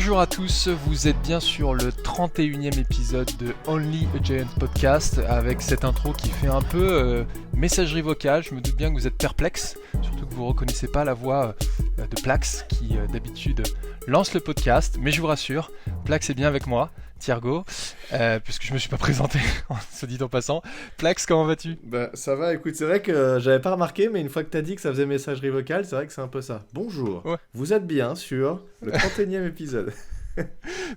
Bonjour à tous, vous êtes bien sur le 31e épisode de Only a Giant Podcast avec cette intro qui fait un peu messagerie vocale. Je me doute bien que vous êtes perplexe, surtout que vous ne reconnaissez pas la voix de Plax qui d'habitude lance le podcast, mais je vous rassure, Plax est bien avec moi, Thiergo, puisque je me suis pas présenté, se dit en passant. Plax, comment vas-tu ? Bah ça va, écoute, c'est vrai que j'avais pas remarqué, mais une fois que t'as dit que ça faisait messagerie vocale, c'est vrai que c'est un peu ça. Bonjour, Ouais. vous êtes bien sur le 31e épisode.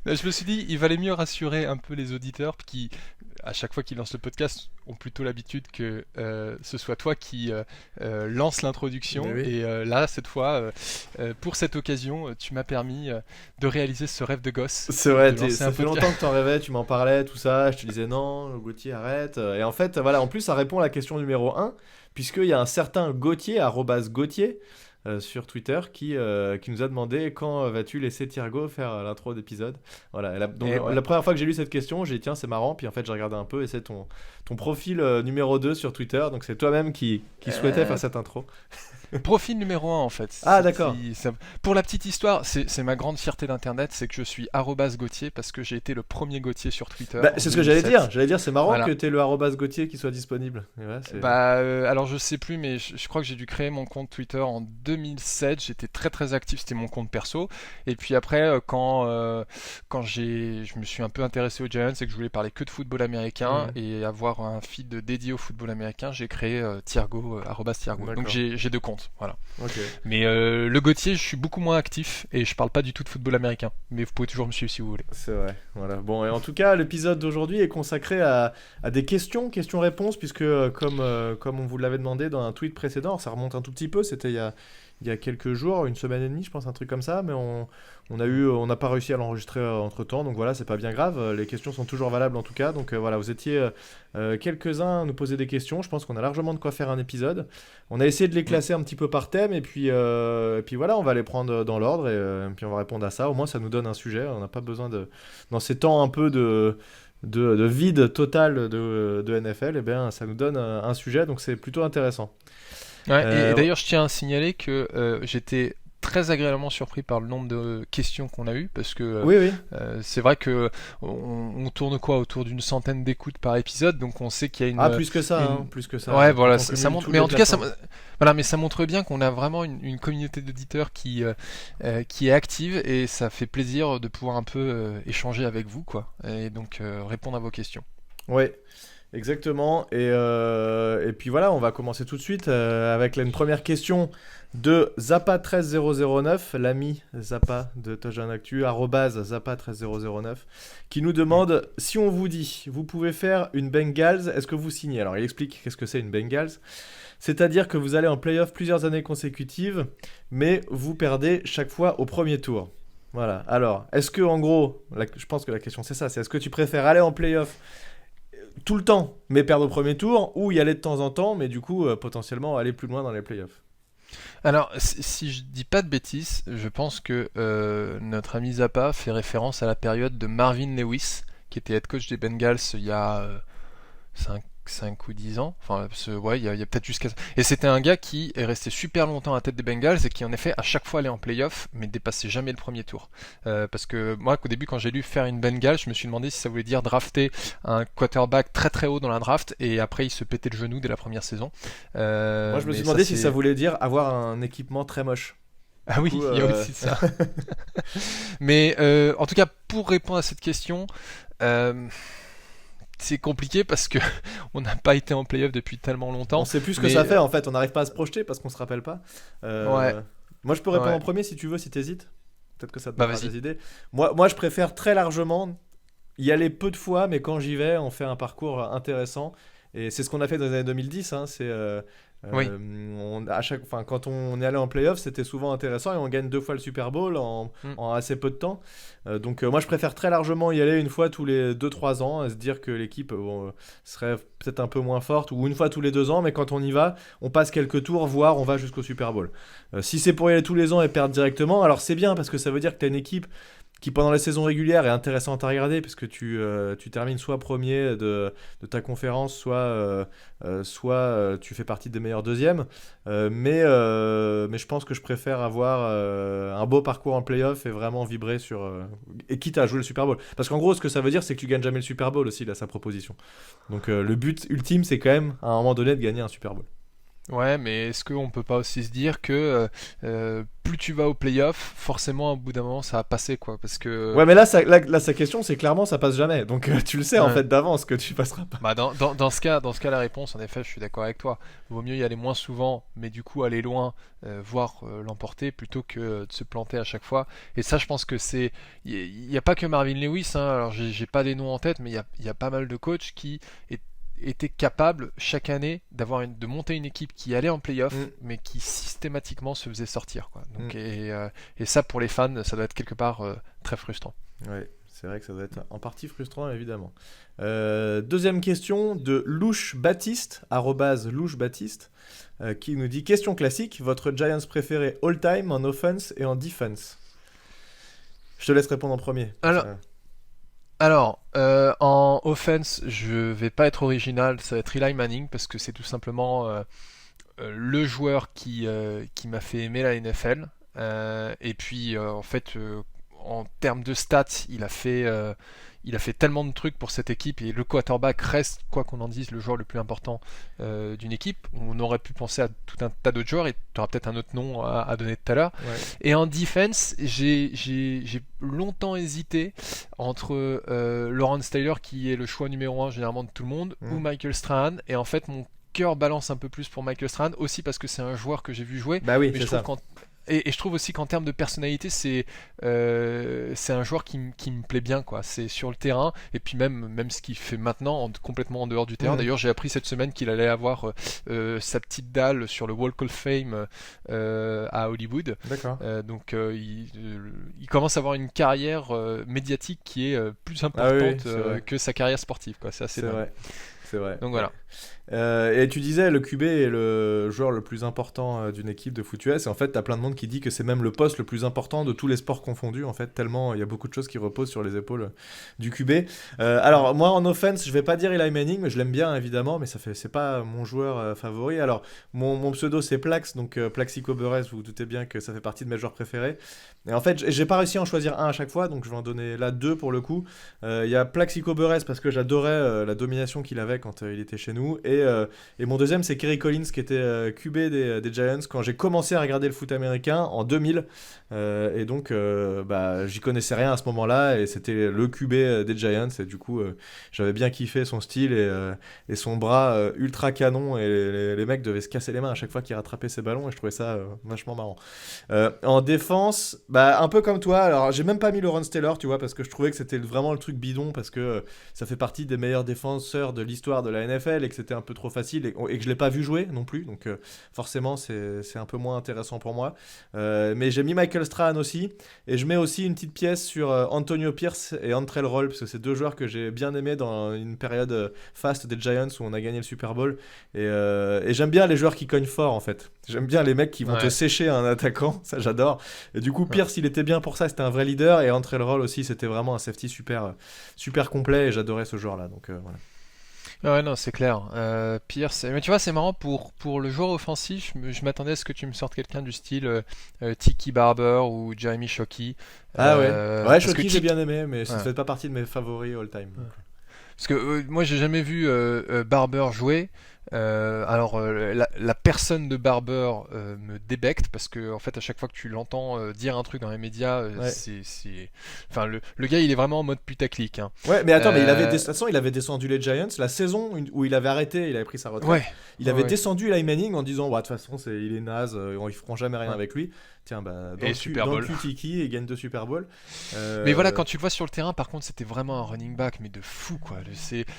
Je me suis dit, il valait mieux rassurer un peu les auditeurs qui, à chaque fois qu'ils lancent le podcast, ont plutôt l'habitude que ce soit toi qui lance l'introduction. Mais oui. Et là, cette fois, pour cette occasion, tu m'as permis de réaliser ce rêve de gosse. C'est vrai, de lancer ça un fait podcast. longtemps que t'en rêvais, tu m'en parlais, tout ça, je te disais non, Gauthier arrête. Et en fait, voilà, en plus ça répond à la question numéro 1, puisqu'il y a un certain Gauthier, @Gauthier, sur Twitter, qui nous a demandé quand vas-tu laisser Thiergo faire l'intro d'épisode. Voilà, donc Et ouais. la première fois que j'ai lu cette question, j'ai dit tiens, c'est marrant, puis en fait j'ai regardé un peu et c'est ton profil numéro 2 sur Twitter, donc c'est toi-même qui souhaitait faire cette intro. Profil numéro 1 en fait. Ah, d'accord. Pour la petite histoire, c'est ma grande fierté d'internet, c'est que je suis @Gauthier parce que j'ai été le premier Gauthier sur Twitter. Bah, en c'est ce que j'allais 2007. dire, c'est marrant Voilà. que t'aies le @Gauthier qui soit disponible. Et ouais, Alors je sais plus, mais je crois que j'ai dû créer mon compte Twitter en 2007. J'étais très très actif, c'était mon compte perso. Et puis après, quand je me suis un peu intéressé aux Giants et que je voulais parler que de football américain et avoir un feed dédié au football américain, j'ai créé Thiergo, @Thiergo. D'accord. Donc j'ai deux comptes, voilà. Ok. Mais le Gauthier, je suis beaucoup moins actif et je parle pas du tout de football américain. Mais vous pouvez toujours me suivre si vous voulez. C'est vrai, voilà. Bon, et en tout cas, l'épisode d'aujourd'hui est consacré à des questions-réponses, puisque comme on vous l'avait demandé dans un tweet précédent, ça remonte un tout petit peu, c'était il y a quelques jours, une semaine et demie, je pense, un truc comme ça, mais on n'a pas réussi à l'enregistrer entre-temps, donc voilà, c'est pas bien grave, les questions sont toujours valables en tout cas, donc voilà, vous étiez quelques-uns à nous poser des questions, je pense qu'on a largement de quoi faire un épisode. On a essayé de les classer un petit peu par thème, et puis voilà, on va les prendre dans l'ordre, et puis on va répondre à ça, au moins ça nous donne un sujet, on n'a pas besoin dans ces temps un peu de vide total de NFL, et bien ça nous donne un sujet, donc c'est plutôt intéressant. Ouais, et d'ailleurs, je tiens à signaler que j'étais très agréablement surpris par le nombre de questions qu'on a eues parce que Oui. c'est vrai que on tourne quoi autour d'une centaine d'écoutes par épisode, donc on sait qu'il y a une Ah, plus que ça. Ouais, voilà, Quand on ça cumule montre. toutes Mais les en tout cas, plateformes. voilà, mais ça montre bien qu'on a vraiment une communauté d'auditeurs qui est active et ça fait plaisir de pouvoir un peu échanger avec vous, quoi, et donc répondre à vos questions. Ouais, exactement. Et puis voilà, on va commencer tout de suite avec une première question de Zappa13009, l'ami Zappa de Touchdown Actu, @Zappa13009, qui nous demande si on vous dit, vous pouvez faire une Bengals, est-ce que vous signez ? Alors il explique qu'est-ce que c'est une Bengals. C'est-à-dire que vous allez en playoff plusieurs années consécutives, mais vous perdez chaque fois au premier tour. Voilà. Alors, est-ce que en gros, je pense que la question c'est ça, c'est est-ce que tu préfères aller en playoff tout le temps, mais perdre au premier tour, ou y aller de temps en temps, mais du coup, potentiellement aller plus loin dans les playoffs. Alors, si je dis pas de bêtises, je pense que notre ami Zappa fait référence à la période de Marvin Lewis, qui était head coach des Bengals il y a 5 ou 10 ans. Enfin, ouais, il y a peut-être jusqu'à... Et c'était un gars qui est resté super longtemps à la tête des Bengals et qui, en effet, à chaque fois allait en playoff, mais dépassait jamais le premier tour. Parce que moi, au début, quand j'ai lu faire une Bengals, je me suis demandé si ça voulait dire drafter un quarterback très très haut dans la draft et après il se pétait le genou dès la première saison. Moi, je me suis demandé si ça voulait dire avoir un équipement très moche. Ah oui, coup, il y a aussi ça. Mais en tout cas, pour répondre à cette question, c'est compliqué parce que on n'a pas été en playoff depuis tellement longtemps. On sait plus ce que ça fait en fait, on n'arrive pas à se projeter parce qu'on se rappelle pas. Ouais. Moi, je peux répondre Ouais. en premier si tu veux, si t'hésites. Peut-être que ça te Bah, donnera vas-y. des idées. Moi, je préfère très largement y aller peu de fois, mais quand j'y vais, on fait un parcours intéressant. Et c'est ce qu'on a fait dans les années 2010. Oui. Quand on est allé en playoff, c'était souvent intéressant et on gagne 2 fois le Super Bowl en assez peu de temps. Donc moi, je préfère très largement y aller une fois tous les 2-3 ans, à se dire que l'équipe serait peut-être un peu moins forte, ou une fois tous les 2 ans, mais quand on y va, on passe quelques tours, voire on va jusqu'au Super Bowl. Si c'est pour y aller tous les ans et perdre directement, alors c'est bien parce que ça veut dire que tu as une équipe qui pendant la saison régulière est intéressante à regarder parce que tu termines soit premier de ta conférence, soit tu fais partie des meilleurs deuxièmes. Mais je pense que je préfère avoir un beau parcours en playoff et vraiment vibrer et quitte à jouer le Super Bowl. Parce qu'en gros, ce que ça veut dire, c'est que tu gagnes jamais le Super Bowl aussi, là, sa proposition. Donc le but ultime, c'est quand même, à un moment donné, de gagner un Super Bowl. Ouais, mais est-ce qu'on peut pas aussi se dire que plus tu vas au playoff, forcément, au bout d'un moment, ça va passer, quoi, parce que... Ouais, mais là, sa question, c'est clairement, ça passe jamais. Donc tu le sais, en Ouais. fait, d'avance que tu passeras pas. Bah dans ce cas, la réponse, en effet, je suis d'accord avec toi. Vaut mieux y aller moins souvent, mais du coup aller loin, voire l'emporter, plutôt que de se planter à chaque fois. Et ça, je pense que c'est... Il y a pas que Marvin Lewis, hein, alors j'ai pas des noms en tête, mais il y a pas mal de coachs qui étaient capables, chaque année, de monter une équipe qui allait en playoff, Mm, mais qui systématiquement se faisait sortir, quoi. Donc, mm. et ça, pour les fans, ça doit être quelque part très frustrant. Ouais, c'est vrai que ça doit être en partie frustrant, évidemment. Deuxième question de Louche Baptiste, @Louche Baptiste, qui nous dit question classique, votre Giants préféré all-time en offense et en defense. Je te laisse répondre en premier. Alors, en offense, je vais pas être original, ça va être Eli Manning parce que c'est tout simplement le joueur qui m'a fait aimer la NFL. Et puis en fait, en termes de stats, il a fait tellement de trucs pour cette équipe et le quarterback reste, quoi qu'on en dise, le joueur le plus important d'une équipe. On aurait pu penser à tout un tas d'autres joueurs et tu auras peut-être un autre nom à donner tout à l'heure. ouais. Et en defense, j'ai longtemps hésité entre Lawrence Taylor, qui est le choix numéro un généralement de tout le monde, ou Mm. Michael Strahan. Et en fait, mon cœur balance un peu plus pour Michael Strahan, aussi parce que c'est un joueur que j'ai vu jouer. Bah oui, Mais c'est je trouve ça. et je trouve aussi qu'en termes de personnalité, c'est un joueur qui me plaît bien, quoi. C'est sur le terrain, et puis même ce qu'il fait maintenant, complètement en dehors du terrain. Mm. D'ailleurs, j'ai appris cette semaine qu'il allait avoir sa petite dalle sur le Walk of Fame à Hollywood. D'accord. Il commence à avoir une carrière médiatique qui est plus Ah oui, oui, importante c'est vrai. que sa carrière sportive, quoi. C'est assez C'est dingue. vrai. C'est vrai. Donc Ouais. voilà. Et tu disais, le QB est le joueur le plus important d'une équipe de foot US. Et en fait, t'as plein de monde qui dit que c'est même le poste le plus important de tous les sports confondus. En fait, tellement il y a beaucoup de choses qui reposent sur les épaules du QB. Alors, moi, en offense, je vais pas dire Eli Manning, mais je l'aime bien, évidemment. Mais c'est pas mon joueur favori. Alors, mon pseudo, c'est Plax. Donc, Plaxico Burress, vous vous doutez bien que ça fait partie de mes joueurs préférés. Et en fait, j'ai pas réussi à en choisir un à chaque fois. Donc, je vais en donner là deux pour le coup. Il y a Plaxico Burress parce que j'adorais la domination qu'il avait quand il était chez nous. Et mon deuxième, c'est Kerry Collins, qui était QB des Giants quand j'ai commencé à regarder le foot américain en 2000. Et donc, j'y connaissais rien à ce moment-là. Et c'était le QB des Giants. Et du coup, j'avais bien kiffé son style et son bras ultra canon. Et les mecs devaient se casser les mains à chaque fois qu'il rattrapait ses ballons. Et je trouvais ça vachement marrant. En défense, un peu comme toi. Alors, j'ai même pas mis Lawrence Taylor, tu vois, parce que je trouvais que c'était vraiment le truc bidon. Parce que ça fait partie des meilleurs défenseurs de l'histoire de la NFL et que c'était un peu trop facile et que je l'ai pas vu jouer non plus, donc forcément c'est un peu moins intéressant pour moi. Mais j'ai mis Michael Strahan aussi, et je mets aussi une petite pièce sur Antonio Pierce et Antrell Roll, parce que c'est deux joueurs que j'ai bien aimés dans une période faste des Giants où on a gagné le Super Bowl, et j'aime bien les joueurs qui cognent fort en fait. J'aime bien les mecs qui vont te Ouais. sécher un attaquant, ça j'adore. Et du coup Ouais. Pierce il était bien pour ça, c'était un vrai leader, et Antrell Roll aussi c'était vraiment un safety super complet, et j'adorais ce joueur là, donc voilà. Ouais, non, c'est clair. Pierce, mais tu vois, c'est marrant pour le joueur offensif. Je m'attendais à ce que tu me sortes quelqu'un du style Tiki Barber ou Jeremy Shockey. Ah ouais. Ouais, Parce que Shoki j'ai bien aimé, mais ça Ouais. fait pas partie de mes favoris all time. Parce que moi, j'ai jamais vu Barber jouer. La personne de Barber me débecte parce que en fait, à chaque fois que tu l'entends dire un truc dans les médias, Ouais. enfin, le gars, il est vraiment en mode putaclic, hein. Ouais, mais attends, mais de Euh, toute façon, il avait descendu les Giants la saison où il avait arrêté, il avait pris sa retraite. ouais. Il avait Ouais. descendu Eli Manning en disant, ouais, de toute façon, il est naze, ils feront jamais rien Ouais. avec lui. Tiens, Et Super dans le Bowl. cul Tiki, il gagne 2 Super Bowls. Mais voilà, Euh, quand tu le vois sur le terrain, par contre, c'était vraiment un running back, mais de fou, quoi.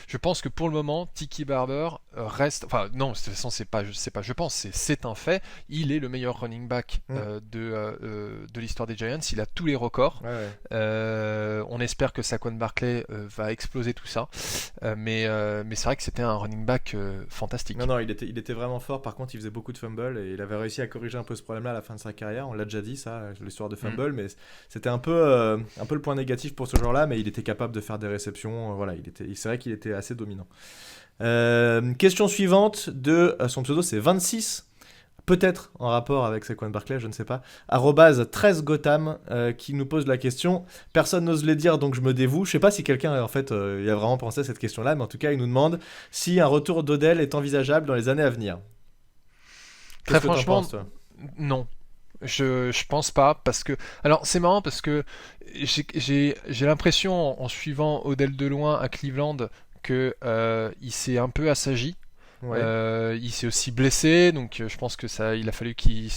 Je pense que pour le moment, Tiki Barber reste enfin non, de toute façon je pense, c'est un fait. Il est le meilleur running back de l'histoire des Giants. Il a tous les records. On espère que Saquon Barkley va exploser tout ça. Mais c'est vrai que c'était un running back fantastique. Non, il était vraiment fort. Par contre, il faisait beaucoup de fumbles et il avait réussi à corriger un peu ce problème-là à la fin de sa carrière. On l'a déjà dit, ça, l'histoire de fumble, mais c'était un peu le point négatif pour ce joueur-là. Mais il était capable de faire des réceptions. Voilà, c'est vrai qu'il était assez dominant. Question suivante de son pseudo, c'est 26. Peut-être en rapport avec Saquon Barkley, je ne sais pas. @13 Gotham qui nous pose la question. Personne n'ose les dire, donc je me dévoue. Je ne sais pas si quelqu'un en fait il a vraiment pensé à cette question-là, mais en tout cas, il nous demande si un retour d'Odell est envisageable dans les années à venir. Très franchement, non. Je pense pas, parce que... Alors, c'est marrant parce que j'ai l'impression, en suivant Odell de loin à Cleveland, que il s'est un peu assagi. Il s'est aussi blessé, donc je pense que il a fallu qu'il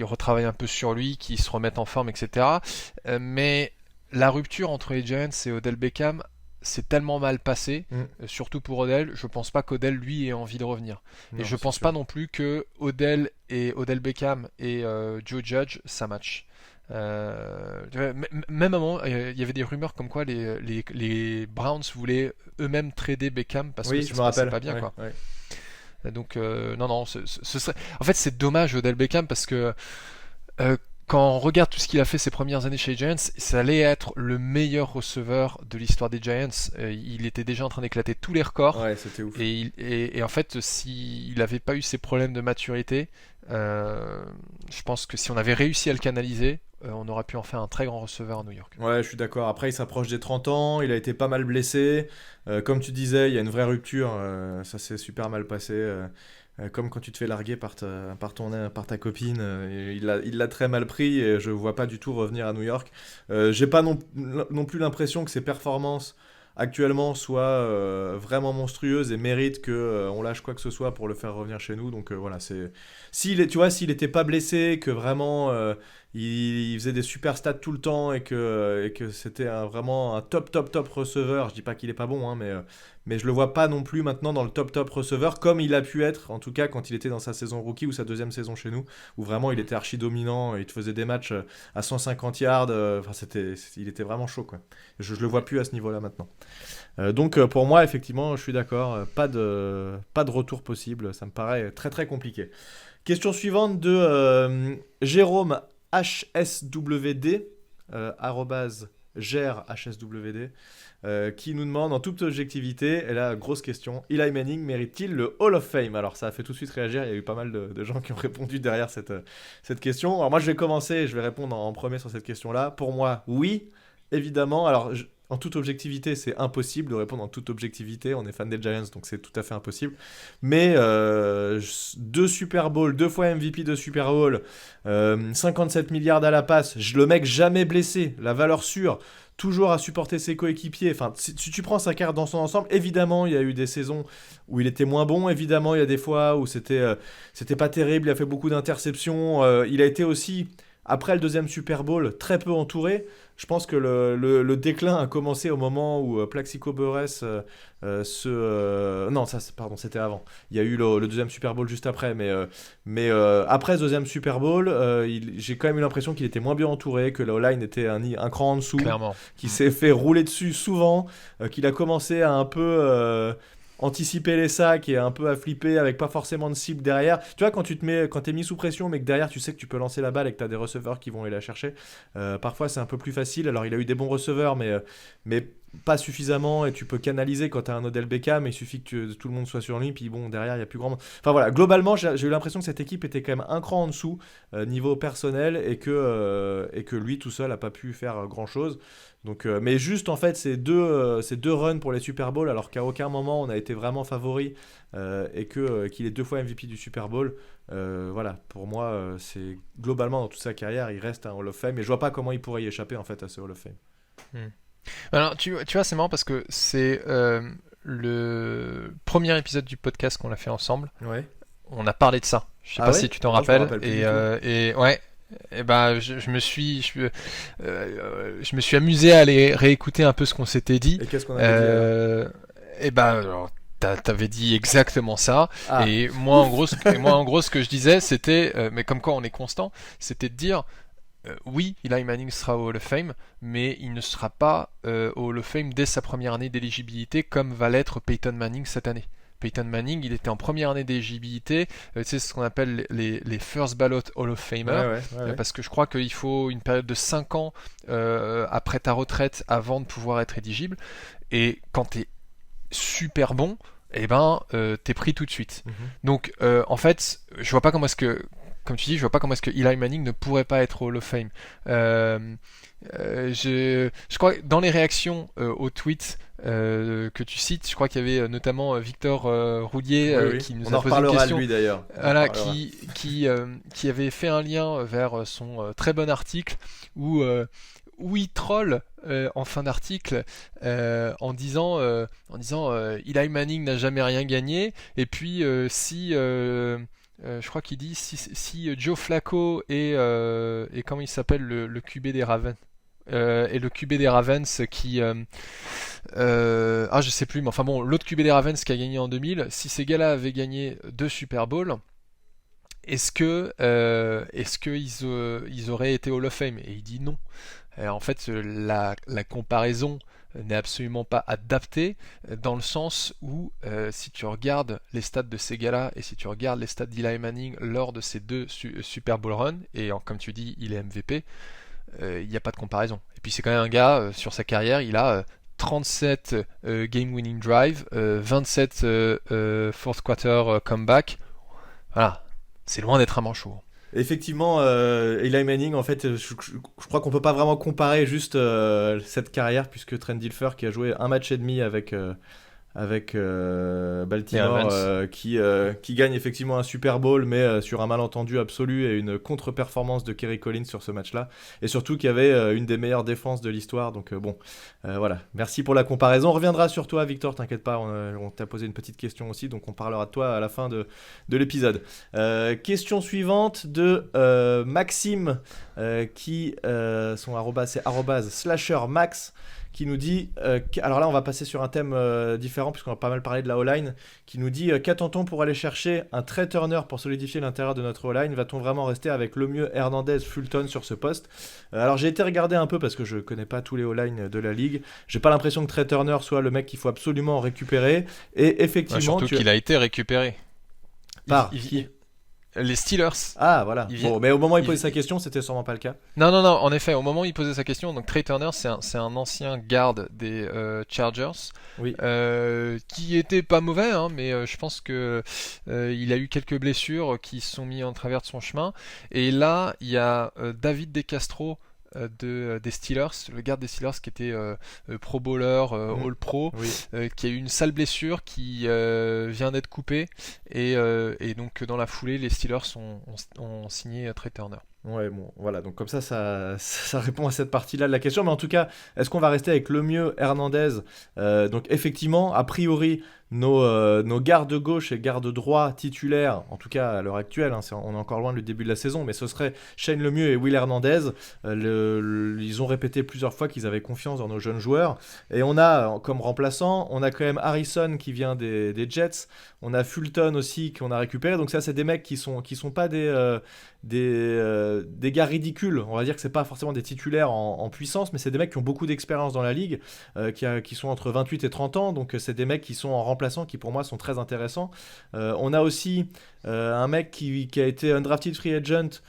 retravaille un peu sur lui, qu'il se remette en forme, etc. Mais la rupture entre les Giants et Odell Beckham s'est tellement mal passé, surtout pour Odell. Je pense pas qu'Odell lui ait envie de revenir. Non, et je pense pas non plus que Odell Beckham et Joe Judge ça match. Même à un moment, il y avait des rumeurs comme quoi les Browns voulaient eux-mêmes trader Beckham parce que ça se passait pas bien, quoi. Donc non, ce serait... En fait, c'est dommage Odell Beckham parce que quand on regarde tout ce qu'il a fait ces premières années chez les Giants, ça allait être le meilleur receveur de l'histoire des Giants. Il était déjà en train d'éclater tous les records. Ouais, c'était ouf. Et en fait, s'il n'avait pas eu ces problèmes de maturité, je pense que si on avait réussi à le canaliser, on aurait pu en faire un très grand receveur à New York. Ouais, je suis d'accord. Après, il s'approche des 30 ans, il a été pas mal blessé. Comme tu disais, il y a une vraie rupture. Ça s'est super mal passé. Comme quand tu te fais larguer par ta copine, il l'a très mal pris et je vois pas du tout revenir à New York. J'ai pas non plus l'impression que ses performances actuellement soient vraiment monstrueuses et méritent qu'on lâche quoi que ce soit pour le faire revenir chez nous. Donc voilà, s'il était pas blessé, que vraiment il faisait des super stats tout le temps et que c'était vraiment un top receveur, je dis pas qu'il est pas bon, hein, mais je le vois pas non plus maintenant dans le top receveur comme il a pu être, en tout cas quand il était dans sa saison rookie ou sa deuxième saison chez nous, où vraiment il était archi dominant, il te faisait des matchs à 150 yards, il était vraiment chaud, quoi. Je le vois plus à ce niveau-là maintenant. Donc pour moi, effectivement, je suis d'accord, pas de retour possible, ça me paraît très très compliqué. Question suivante de Jérôme HSWD, @GERHSWD, qui nous demande en toute objectivité, et là, grosse question, Eli Manning mérite-t-il le Hall of Fame? Alors ça a fait tout de suite réagir, il y a eu pas mal de gens qui ont répondu derrière cette question. Alors moi je vais commencer, je vais répondre en premier sur cette question-là. Pour moi, oui, évidemment. Alors en toute objectivité, c'est impossible de répondre en toute objectivité. On est fan des Giants, donc c'est tout à fait impossible. Mais 2 Super Bowl, 2 fois MVP de Super Bowl, 57 milliards à la passe, le mec jamais blessé, la valeur sûre, toujours à supporter ses coéquipiers. Enfin, si tu prends sa carte dans son ensemble, évidemment, il y a eu des saisons où il était moins bon. Évidemment, il y a des fois où c'était pas terrible. Il a fait beaucoup d'interceptions. Il a été aussi, après le deuxième Super Bowl, très peu entouré. Je pense que le déclin a commencé au moment où Plaxico Burress c'était avant. Il y a eu le deuxième Super Bowl juste après, mais après ce deuxième Super Bowl, j'ai quand même eu l'impression qu'il était moins bien entouré, que la O-line était un cran en dessous, clairement, qu'il s'est fait rouler dessus souvent, qu'il a commencé à un peu anticiper les sacs et un peu à flipper avec pas forcément de cible derrière. Tu vois, quand t'es mis sous pression mais que derrière tu sais que tu peux lancer la balle et que t'as des receveurs qui vont aller la chercher, parfois c'est un peu plus facile. Alors il a eu des bons receveurs mais pas suffisamment, et tu peux canaliser quand t'as un Odell Beckham, il suffit que tout le monde soit sur lui, puis bon, derrière il y a plus grand monde. Enfin voilà, globalement j'ai eu l'impression que cette équipe était quand même un cran en dessous niveau personnel, et que lui tout seul a pas pu faire grand chose. Donc, mais juste en fait ces deux runs pour les Super Bowl, alors qu'à aucun moment on a été vraiment favori, et qu'il est 2 fois MVP du Super Bowl, voilà, pour moi c'est globalement dans toute sa carrière il reste un Hall of Fame, et je vois pas comment il pourrait y échapper en fait à ce Hall of Fame. Alors tu vois, c'est marrant parce que c'est le premier épisode du podcast qu'on a fait ensemble. Ouais. On a parlé de ça. Je sais pas si tu t'en rappelles. Et ouais. Et ben je me suis amusé à aller réécouter un peu ce qu'on s'était dit. Et qu'est-ce qu'on avait dit alors ? Et ben alors, T'avais dit exactement ça. Ah, Et moi, en gros, ce que je disais, c'était, mais comme quoi on est constant, c'était de dire, oui, Eli Manning sera au Hall of Fame, mais il ne sera pas au Hall of Fame dès sa première année d'éligibilité, comme va l'être Peyton Manning cette année. Peyton Manning, il était en première année d'éligibilité, tu sais, ce qu'on appelle les First Ballot Hall of ouais, Famer, ouais. parce que je crois qu'il faut une période de 5 ans après ta retraite avant de pouvoir être éligible. Et quand t'es super bon, eh ben, t'es pris tout de suite. Mhm. Donc, en fait, je vois pas comment est-ce que, comme tu dis, je vois pas comment est-ce que Eli Manning ne pourrait pas être au Hall of Fame. Je crois que dans les réactions aux tweets que tu cites, je crois qu'il y avait notamment Victor Roulier Oui, oui. qui nous On a en posé une reparlera de question, lui d'ailleurs. On en voilà, reparlera. qui avait fait un lien vers son très bon article où il troll en fin d'article en disant Eli Manning n'a jamais rien gagné et puis si je crois qu'il dit si Joe Flacco et comment il s'appelle le QB des Ravens et le QB des Ravens qui je sais plus mais enfin bon l'autre QB des Ravens qui a gagné en 2000 si ces gars-là avaient gagné 2 Super Bowls est-ce que ils auraient été Hall of Fame et il dit non. En fait, la comparaison n'est absolument pas adaptée dans le sens où si tu regardes les stats de ces gars-là et si tu regardes les stats d'Eli Manning lors de ces 2 Super Bowl runs, et comme tu dis, il est MVP, il n'y a pas de comparaison. Et puis c'est quand même un gars, sur sa carrière, il a 37 game winning drive, 27 fourth quarter comeback. Voilà, c'est loin d'être un manchot. Effectivement, Eli Manning, en fait, je crois qu'on peut pas vraiment comparer juste cette carrière, puisque Trent Dilfer, qui a joué un match et demi avec Les Baltimore, Ravens. qui gagne effectivement un Super Bowl, mais sur un malentendu absolu et une contre-performance de Kerry Collins sur ce match-là. Et surtout qu'il y avait une des meilleures défenses de l'histoire. Donc bon, voilà. Merci pour la comparaison. On reviendra sur toi, Victor, t'inquiète pas, on t'a posé une petite question aussi, donc on parlera de toi à la fin de l'épisode. Question suivante de Maxime, son arrobas, c'est @slashermax, qui nous dit, alors là on va passer sur un thème différent puisqu'on a pas mal parlé de la O-line, qui nous dit qu'attend-on pour aller chercher un Trey Turner pour solidifier l'intérieur de notre O-line? Va-t-on vraiment rester avec Lemieux, Hernandez, Fulton sur ce poste? Alors j'ai été regarder un peu parce que je connais pas tous les O-line de la ligue. J'ai pas l'impression que Trey Turner soit le mec qu'il faut absolument récupérer. Et Ouais, effectivement, surtout qu'il a été récupéré. par qui? Les Steelers. Ah voilà. Ils Bon, viennent- mais au moment où il ils- posait sa question, c'était sûrement pas le cas. Non, non, non, en effet, au moment où il posait sa question, donc Trey Turner, c'est un ancien garde des Chargers, Oui. qui était pas mauvais, hein, mais je pense que il a eu quelques blessures qui se sont mis en travers de son chemin. Et là, il y a David DeCastro des Steelers, le garde des Steelers qui était Pro Bowler, Mm. All Pro, Oui. qui a eu une sale blessure qui vient d'être coupée et donc dans la foulée les Steelers ont signé Trey Turner. Ouais, bon, voilà, donc comme ça répond à cette partie-là de la question. Mais en tout cas, est-ce qu'on va rester avec Lemieux, Hernandez? Donc effectivement, a priori, nos gardes gauche et gardes droit titulaires, en tout cas à l'heure actuelle, hein, on est encore loin du début de la saison, mais ce serait Shane Lemieux et Will Hernandez. Ils ont répété plusieurs fois qu'ils avaient confiance dans nos jeunes joueurs. Et on a, comme remplaçant, on a quand même Harrison qui vient des Jets. On a Fulton aussi qu'on a récupéré. Donc ça, c'est des mecs qui sont pas des gars ridicules. On va dire que c'est pas forcément des titulaires en puissance, mais c'est des mecs qui ont beaucoup d'expérience dans la ligue, qui sont entre 28 et 30 ans. Donc c'est des mecs qui sont en remplaçant, qui pour moi sont très intéressants. On a aussi un mec qui a été undrafted free agent,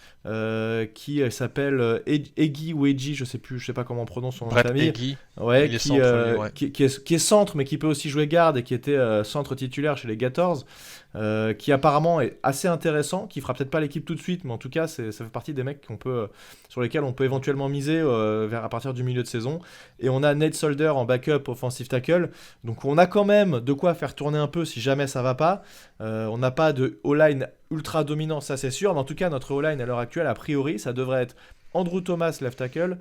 qui s'appelle Eggy ou Eggy, je sais pas comment on prononce son nom de Brett famille. Eggy, Ouais, il est centre, lui, ouais. qui est centre, mais qui peut aussi jouer garde et qui était centre titulaire chez les Gators, qui apparemment est assez intéressant, qui fera peut-être pas l'équipe tout de suite, mais en tout cas, ça fait partie des mecs sur lesquels on peut éventuellement miser à partir du milieu de saison. Et on a Nate Solder en backup offensive tackle, donc on a quand même de quoi faire tourner un peu si jamais ça va pas. On n'a pas de O-line ultra dominant, ça c'est sûr, mais en tout cas, notre O-line à l'heure actuelle, a priori, ça devrait être Andrew Thomas left tackle,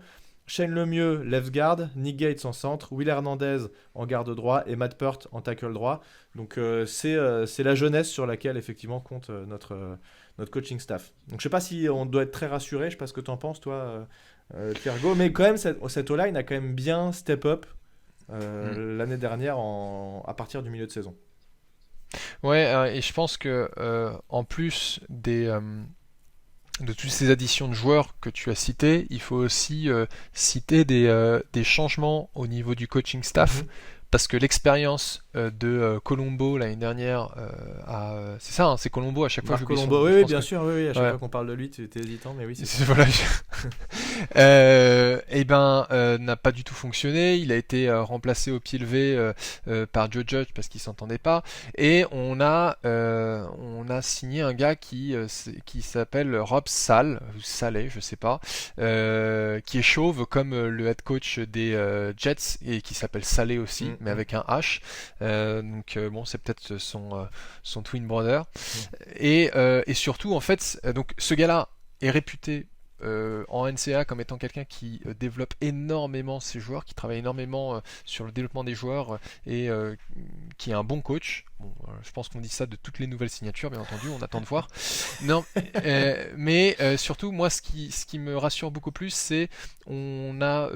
Shane Lemieux, left guard, Nick Gates en centre, Will Hernandez en garde droit et Matt Peart en tackle droit. Donc c'est la jeunesse sur laquelle effectivement compte notre coaching staff. Donc je sais pas si on doit être très rassuré, je sais pas ce que tu en penses toi, Thiergo, mais quand même cette O-line a quand même bien step up l'année dernière à partir du milieu de saison. Ouais, et je pense que en plus de toutes ces additions de joueurs que tu as citées, il faut aussi citer des changements au niveau du coaching staff. Mhm. Parce que l'expérience de Colombo l'année dernière, c'est ça, hein, c'est Colombo, à chaque fois Marc j'oublie son Colombo, nom. oui, Je oui, pense bien que sûr, oui, oui, à chaque ouais. fois qu'on parle de lui, tu étais hésitant, mais oui, c'est ça. Voilà. Et ben n'a pas du tout fonctionné. Il a été remplacé au pied levé par Joe Judge parce qu'il s'entendait pas. Et on a signé un gars qui s'appelle Rob Sal ou Saleh, je sais pas, qui est chauve comme le head coach des Jets et qui s'appelle Saleh aussi, mais avec un H. Donc bon, c'est peut-être son twin brother. Et surtout en fait, donc ce gars-là est réputé en NCA comme étant quelqu'un qui développe énormément ses joueurs, qui travaille énormément sur le développement des joueurs et qui est un bon coach. Bon, je pense qu'on dit ça de toutes les nouvelles signatures, bien entendu, on attend de voir. Non, mais surtout, moi, ce qui me rassure beaucoup plus, c'est on a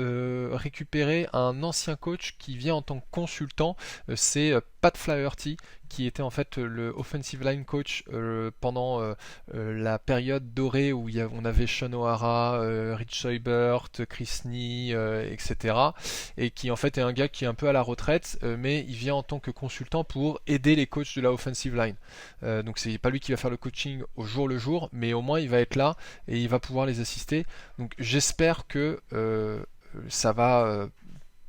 récupéré un ancien coach qui vient en tant que consultant, c'est Pat Flaherty, qui était en fait le offensive line coach pendant la période dorée où on avait Sean O'Hara, Rich Seubert, Chris Nee, etc. Et qui en fait est un gars qui est un peu à la retraite, mais il vient en tant que consultant pour aider les coachs de la offensive line. Donc c'est pas lui qui va faire le coaching au jour le jour, mais au moins il va être là et il va pouvoir les assister. Donc j'espère que ça va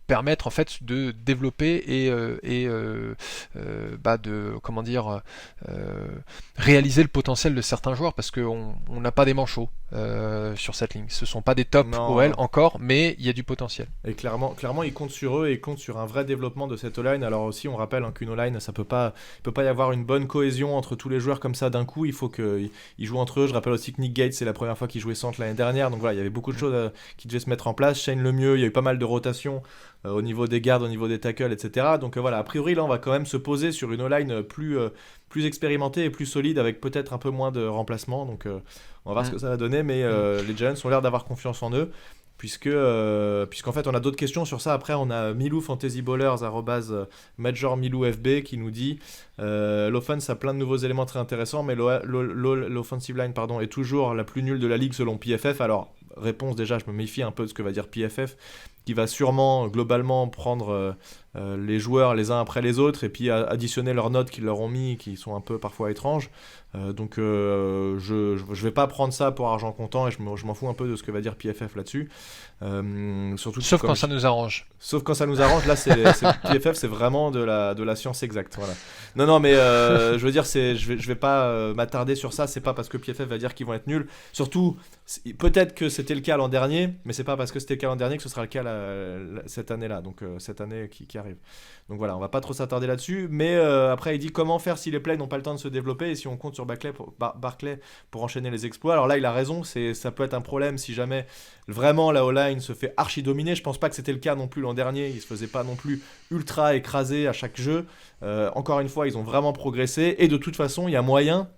permettre en fait de développer et de comment dire réaliser le potentiel de certains joueurs parce qu'on n'a pas des manchots sur cette ligne. Ce sont pas des top Non, OL encore, mais il y a du potentiel. et clairement, ils comptent sur eux et ils comptent sur un vrai développement de cette O-line. Alors aussi, on rappelle qu'une O-line, il peut pas y avoir une bonne cohésion entre tous les joueurs comme ça d'un coup. Il faut qu'ils jouent entre eux. Je rappelle aussi que Nick Gates, c'est la première fois qu'il jouait centre l'année dernière. Donc voilà, il y avait beaucoup de choses qui devaient se mettre en place. Shane Lemieux, il y a eu pas mal de rotations au niveau des gardes, au niveau des tackles, etc. Donc voilà, a priori, là, on va quand même se poser sur une O-line plus expérimentée et plus solide avec peut-être un peu moins de remplacements. Donc on va voir ce que ça va donner. Mais les Giants ont l'air d'avoir confiance en eux. Puisqu'en fait on a d'autres questions sur ça. Après on a Milou Fantasy Ballers Major Milou FB qui nous dit l'offense a plein de nouveaux éléments très intéressants, mais l'offensive line est toujours la plus nulle de la ligue selon PFF. Alors réponse, déjà je me méfie un peu de ce que va dire PFF, qui va sûrement globalement prendre les joueurs les uns après les autres et puis additionner leurs notes qu'ils leur ont mis, qui sont un peu parfois étranges. Donc je vais pas prendre ça pour argent comptant et je m'en fous un peu de ce que va dire PFF là-dessus. Surtout Sauf quand ça nous arrange. Sauf quand ça nous arrange. Là, PFF, c'est vraiment de la science exacte. Voilà. Non, mais je veux dire, je vais pas m'attarder sur ça. C'est pas parce que PFF va dire qu'ils vont être nuls. Surtout, peut-être que c'était le cas l'an dernier, mais c'est pas parce que c'était le cas l'an dernier que ce sera le cas cette année-là. Donc cette année qui arrive. Donc voilà, on va pas trop s'attarder là-dessus. Mais après, il dit comment faire si les plays n'ont pas le temps de se développer et si on compte sur Barclay pour enchaîner les exploits. Alors là, il a raison. Ça peut être un problème si jamais vraiment la O-line se fait archi dominer. Je pense pas que c'était le cas non plus l'an dernier. Ils se faisaient pas non plus ultra écraser à chaque jeu. Encore une fois, ils ont vraiment progressé et de toute façon, il y a moyen,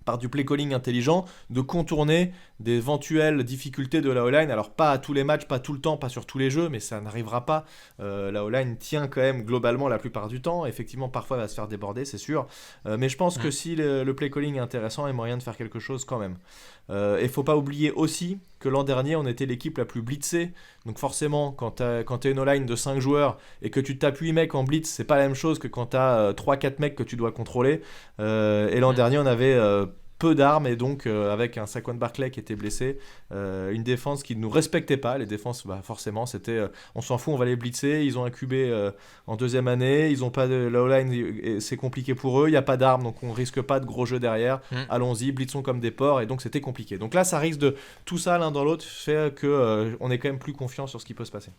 par du play calling intelligent, de contourner d'éventuelles difficultés de la O-line. Alors pas à tous les matchs, pas tout le temps, pas sur tous les jeux, mais ça n'arrivera pas. La O-line tient quand même globalement la plupart du temps. Effectivement, parfois elle va se faire déborder, c'est sûr. Mais je pense que si le play calling est intéressant, il y a moyen de faire quelque chose quand même. Et faut pas oublier aussi que l'an dernier, on était l'équipe la plus blitzée. Donc forcément, quand t'es une O-line de 5 joueurs et que tu tapes 8 mecs en blitz, c'est pas la même chose que quand t'as 3-4 mecs que tu dois contrôler. Et l'an dernier, on avait peu d'armes et donc avec un Saquon Barclay qui était blessé, une défense qui ne nous respectait pas. Les défenses, forcément, c'était on s'en fout, on va les blitzer. Ils ont un QB en deuxième année, ils ont pas de la O-line, c'est compliqué pour eux. Il y a pas d'armes, donc on risque pas de gros jeux derrière. Allons-y, blitzons comme des porcs, et donc c'était compliqué. Donc là, ça risque de tout ça l'un dans l'autre fait que on est quand même plus confiant sur ce qui peut se passer.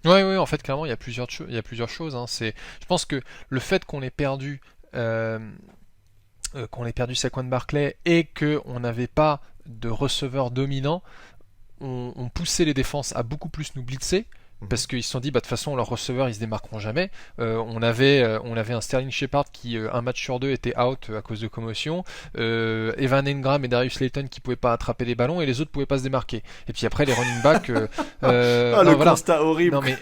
Oui, en fait, clairement, il y a plusieurs choses. Hein. Je pense que le fait qu'on ait perdu Saquon Barclay et qu'on n'avait pas de receveur dominant, on poussait les défenses à beaucoup plus nous blitzer. Parce qu'ils se sont dit, de toute façon, leurs receveurs, ils se démarqueront jamais. On avait un Sterling Shepard qui, un match sur deux, était out à cause de commotion. Evan Engram et Darius Slayton qui pouvaient pas attraper les ballons et les autres pouvaient pas se démarquer. Et puis après, les running backs. Le constat horrible. Non, mais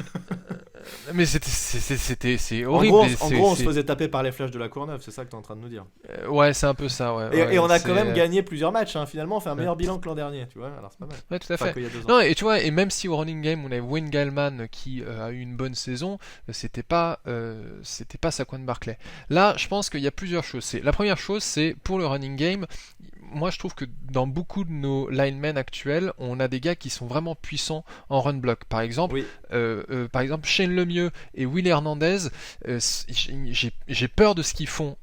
Mais c'est En horrible. gros, on se faisait taper par les flashs de la Courneuve, c'est ça que tu es en train de nous dire. Ouais, c'est un peu ça, ouais. Et on a quand c'est... même gagné plusieurs matchs, hein. Finalement, on fait un Ouais. meilleur bilan que l'an dernier, tu vois, alors c'est pas mal. Ouais, tout à Enfin, fait. qu'il y a 2 ans. Non, et tu vois, et même si au running game, on avait Wayne Gallman qui a eu une bonne saison, c'était pas Saquon Barkley. Là, je pense qu'il y a plusieurs choses. La première chose, c'est pour le running game, moi je trouve que dans beaucoup de nos linemen actuels, on a des gars qui sont vraiment puissants en run block. Oui, Par exemple Shane Lemieux et Will Hernandez, j'ai peur de ce qu'ils font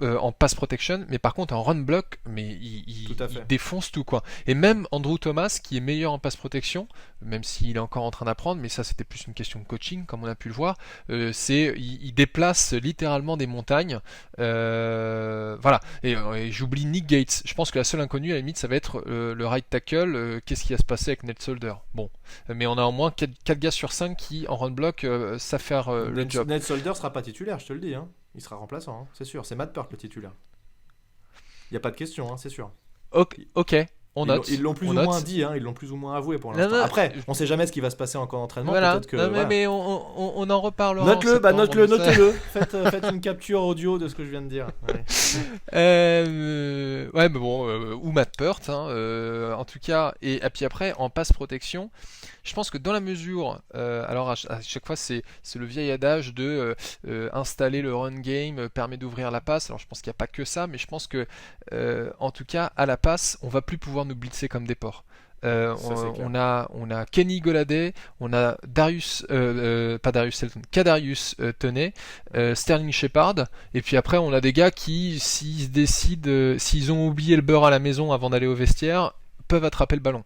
en pass protection, mais par contre en run block, mais tout à il fait. défonce tout quoi. Et même Andrew Thomas, qui est meilleur en pass protection, même s'il est encore en train d'apprendre, mais ça c'était plus une question de coaching, comme on a pu le voir, il déplace littéralement des montagnes. Voilà. Et j'oublie Nick Gates. Je pense que la seule inconnue à la limite, ça va être le right tackle. Qu'est-ce qui va se passer avec Nate Solder? Bon, mais on a au moins 4 gars sur 5 qui en run block savent faire le job. Ned Solder sera pas titulaire, je te le dis, hein. Il sera remplaçant, hein, c'est sûr. C'est Matt Peart le titulaire. Il y a pas de question, hein, c'est sûr. Ok, ok, on note. Ils l'ont plus On ou note. moins dit, hein, ils l'ont plus ou moins avoué pour Non, l'instant. non, Après, on sait jamais ce qui va se passer en camp d'entraînement. voilà. Peut-être que. Non, Voilà. mais on en reparlera. Note-le, en septembre, mais ça- notez-le. Faites une capture audio de ce que je viens de dire. Ouais. Ouais, mais bon, ou Matt Peart, hein, en tout cas. Et puis après, en passe protection, je pense que dans la mesure, alors à chaque fois, c'est le vieil adage de installer le run game permet d'ouvrir la passe. Alors je pense qu'il n'y a pas que ça, mais je pense que, en tout cas, à la passe, on va plus pouvoir nous blitzer comme des porcs. Ça, c'est clair. On a Kenny Golladay, on a pas Darius Shelton, Kadarius Toney, Sterling Shepard, et puis après on a des gars qui, s'ils ont oublié le beurre à la maison avant d'aller au vestiaire, peuvent attraper le ballon.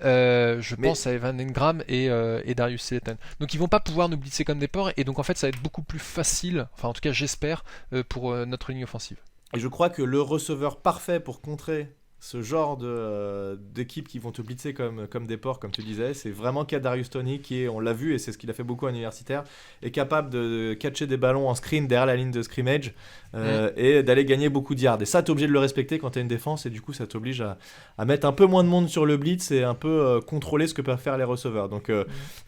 Je Mais pense à Evan Engram et Darius Slayton. Donc ils vont pas pouvoir nous blitzer comme des porcs, et donc en fait ça va être beaucoup plus facile, enfin en tout cas j'espère, pour notre ligne offensive. et je crois que le receveur parfait pour contrer ce genre d'équipes qui vont te blitzer comme des porcs, comme tu disais, c'est vraiment Kadarius Toney qui est, on l'a vu, et c'est ce qu'il a fait beaucoup à l'universitaire, est capable de catcher des ballons en screen derrière la ligne de scrimmage et d'aller gagner beaucoup de yards. Et ça, t'es obligé de le respecter quand t'as une défense, et du coup, ça t'oblige à mettre un peu moins de monde sur le blitz et un peu contrôler ce que peuvent faire les receveurs. Donc,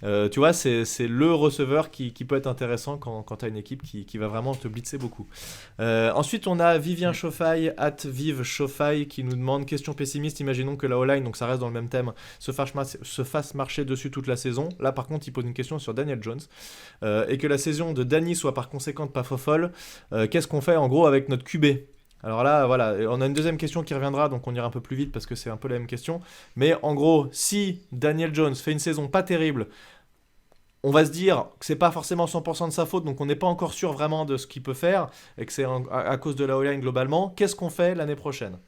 tu vois, c'est le receveur qui peut être intéressant quand t'as une équipe qui va vraiment te blitzer beaucoup. Ensuite, on a Vivien Chauffaille, @Vive Chauffaille, qui nous demande, question pessimiste, imaginons que la O-line, donc ça reste dans le même thème, se fasse marcher dessus toute la saison. Là, par contre, il pose une question sur Daniel Jones. Et que la saison de Danny soit par conséquent pas folle. Qu'est-ce qu'on fait en gros avec notre QB? Alors là, voilà, on a une deuxième question qui reviendra, donc on ira un peu plus vite parce que c'est un peu la même question. Mais en gros, si Daniel Jones fait une saison pas terrible, on va se dire que c'est pas forcément 100% de sa faute, donc on n'est pas encore sûr vraiment de ce qu'il peut faire, et que c'est à cause de la O-line globalement. Qu'est-ce qu'on fait l'année prochaine?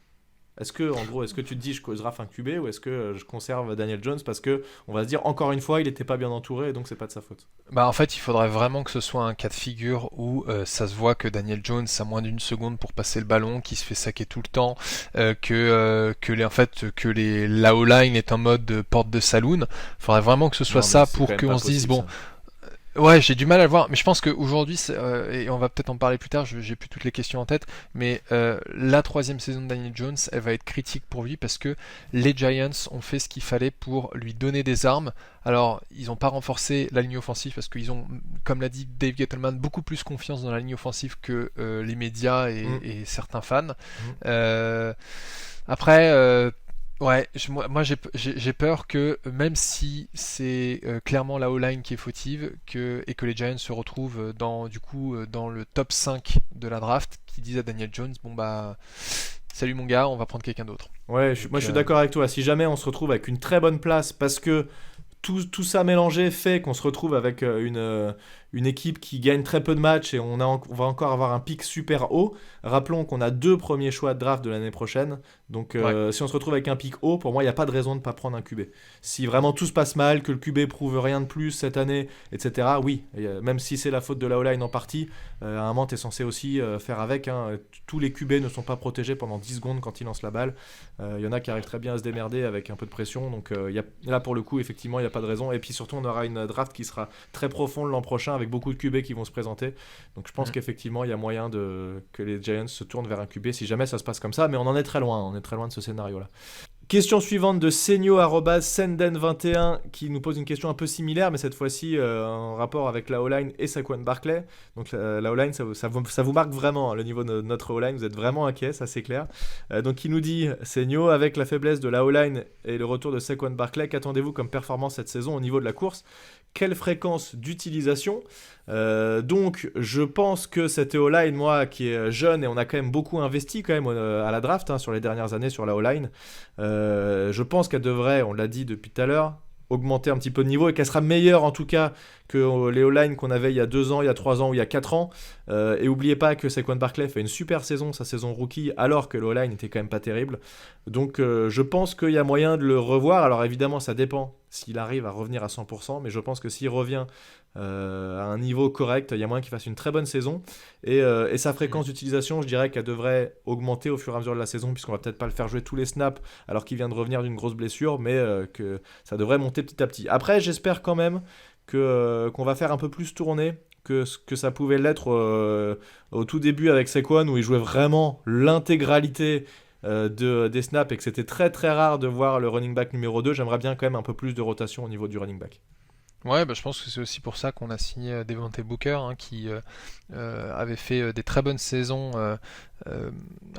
En gros, est-ce que tu te dis je draft un QB, ou est-ce que je conserve Daniel Jones parce que on va se dire encore une fois il n'était pas bien entouré et donc c'est pas de sa faute? Bah en fait il faudrait vraiment que ce soit un cas de figure où ça se voit que Daniel Jones a moins d'une seconde pour passer le ballon, qui se fait saquer tout le temps, la O-line est en mode porte de saloon. Faudrait vraiment que ce soit Non, mais ça c'est pour quand même qu'on pas se dise possible, bon. ça. Ouais, j'ai du mal à le voir, mais je pense qu'aujourd'hui, et on va peut-être en parler plus tard, j'ai plus toutes les questions en tête, mais la troisième saison de Daniel Jones, elle va être critique pour lui parce que les Giants ont fait ce qu'il fallait pour lui donner des armes. Alors, ils n'ont pas renforcé la ligne offensive parce qu'ils ont, comme l'a dit Dave Gettleman, beaucoup plus confiance dans la ligne offensive que les médias et certains fans. Après, ouais, moi j'ai peur que même si c'est clairement la O-line qui est fautive, et que les Giants se retrouvent dans le top 5 de la draft, qui disent à Daniel Jones, bon bah salut mon gars, on va prendre quelqu'un d'autre. Ouais, moi je suis d'accord avec toi. Si jamais on se retrouve avec une très bonne place parce que tout ça mélangé fait qu'on se retrouve avec une équipe qui gagne très peu de matchs et on va encore avoir un pic super haut. Rappelons qu'on a 2 premiers choix de draft de l'année prochaine. Donc si on se retrouve avec un pic haut, pour moi, il n'y a pas de raison de ne pas prendre un QB. Si vraiment tout se passe mal, que le QB prouve rien de plus cette année, etc., oui, même si c'est la faute de la O-line en partie, à un moment, tu es censé aussi faire avec. Hein. Tous les QB ne sont pas protégés pendant 10 secondes quand ils lancent la balle. Il y en a qui arrivent très bien à se démerder avec un peu de pression. Donc là, pour le coup, effectivement, il n'y a pas de raison. Et puis surtout, on aura une draft qui sera très profonde l'an prochain avec beaucoup de QB qui vont se présenter. Donc je pense qu'effectivement, il y a moyen que les Giants se tournent vers un QB si jamais ça se passe comme ça. Mais on en est très loin. On est très loin de ce scénario-là. Question suivante de Senio@senden21 qui nous pose une question un peu similaire, mais cette fois-ci en rapport avec la O-line et Saquon Barkley. Donc la O-line, ça vous marque vraiment, hein, le niveau de notre O-line, vous êtes vraiment inquiet, ça c'est clair. Donc il nous dit, Senio, avec la faiblesse de la O-line et le retour de Saquon Barkley, qu'attendez-vous comme performance cette saison au niveau de la course ? Quelle fréquence d'utilisation ? Donc je pense que cette O-line, moi qui est jeune, et on a quand même beaucoup investi quand même à la draft, hein, sur les dernières années sur la O-line, je pense qu'elle devrait, on l'a dit depuis tout à l'heure, augmenter un petit peu de niveau et qu'elle sera meilleure en tout cas que les O-line qu'on avait il y a 2 ans, il y a 3 ans ou il y a 4 ans. Et n'oubliez pas que Saquon Barkley fait une super saison, sa saison rookie, alors que le O-line n'était quand même pas terrible. Donc je pense qu'il y a moyen de le revoir. Alors évidemment ça dépend s'il arrive à revenir à 100%, mais je pense que s'il revient à un niveau correct, il y a moyen qu'il fasse une très bonne saison. Et sa fréquence d'utilisation, je dirais qu'elle devrait augmenter au fur et à mesure de la saison, puisqu'on va peut-être pas le faire jouer tous les snaps alors qu'il vient de revenir d'une grosse blessure, mais que ça devrait monter petit à petit. Après, j'espère quand même qu'on va faire un peu plus tourner que ce que ça pouvait l'être au tout début avec Saquon, où il jouait vraiment l'intégralité des snaps et que c'était très très rare de voir le running back numéro 2. J'aimerais bien quand même un peu plus de rotation au niveau du running back. Ouais, bah, je pense que c'est aussi pour ça qu'on a signé Devontae Booker, hein, qui avait fait des très bonnes saisons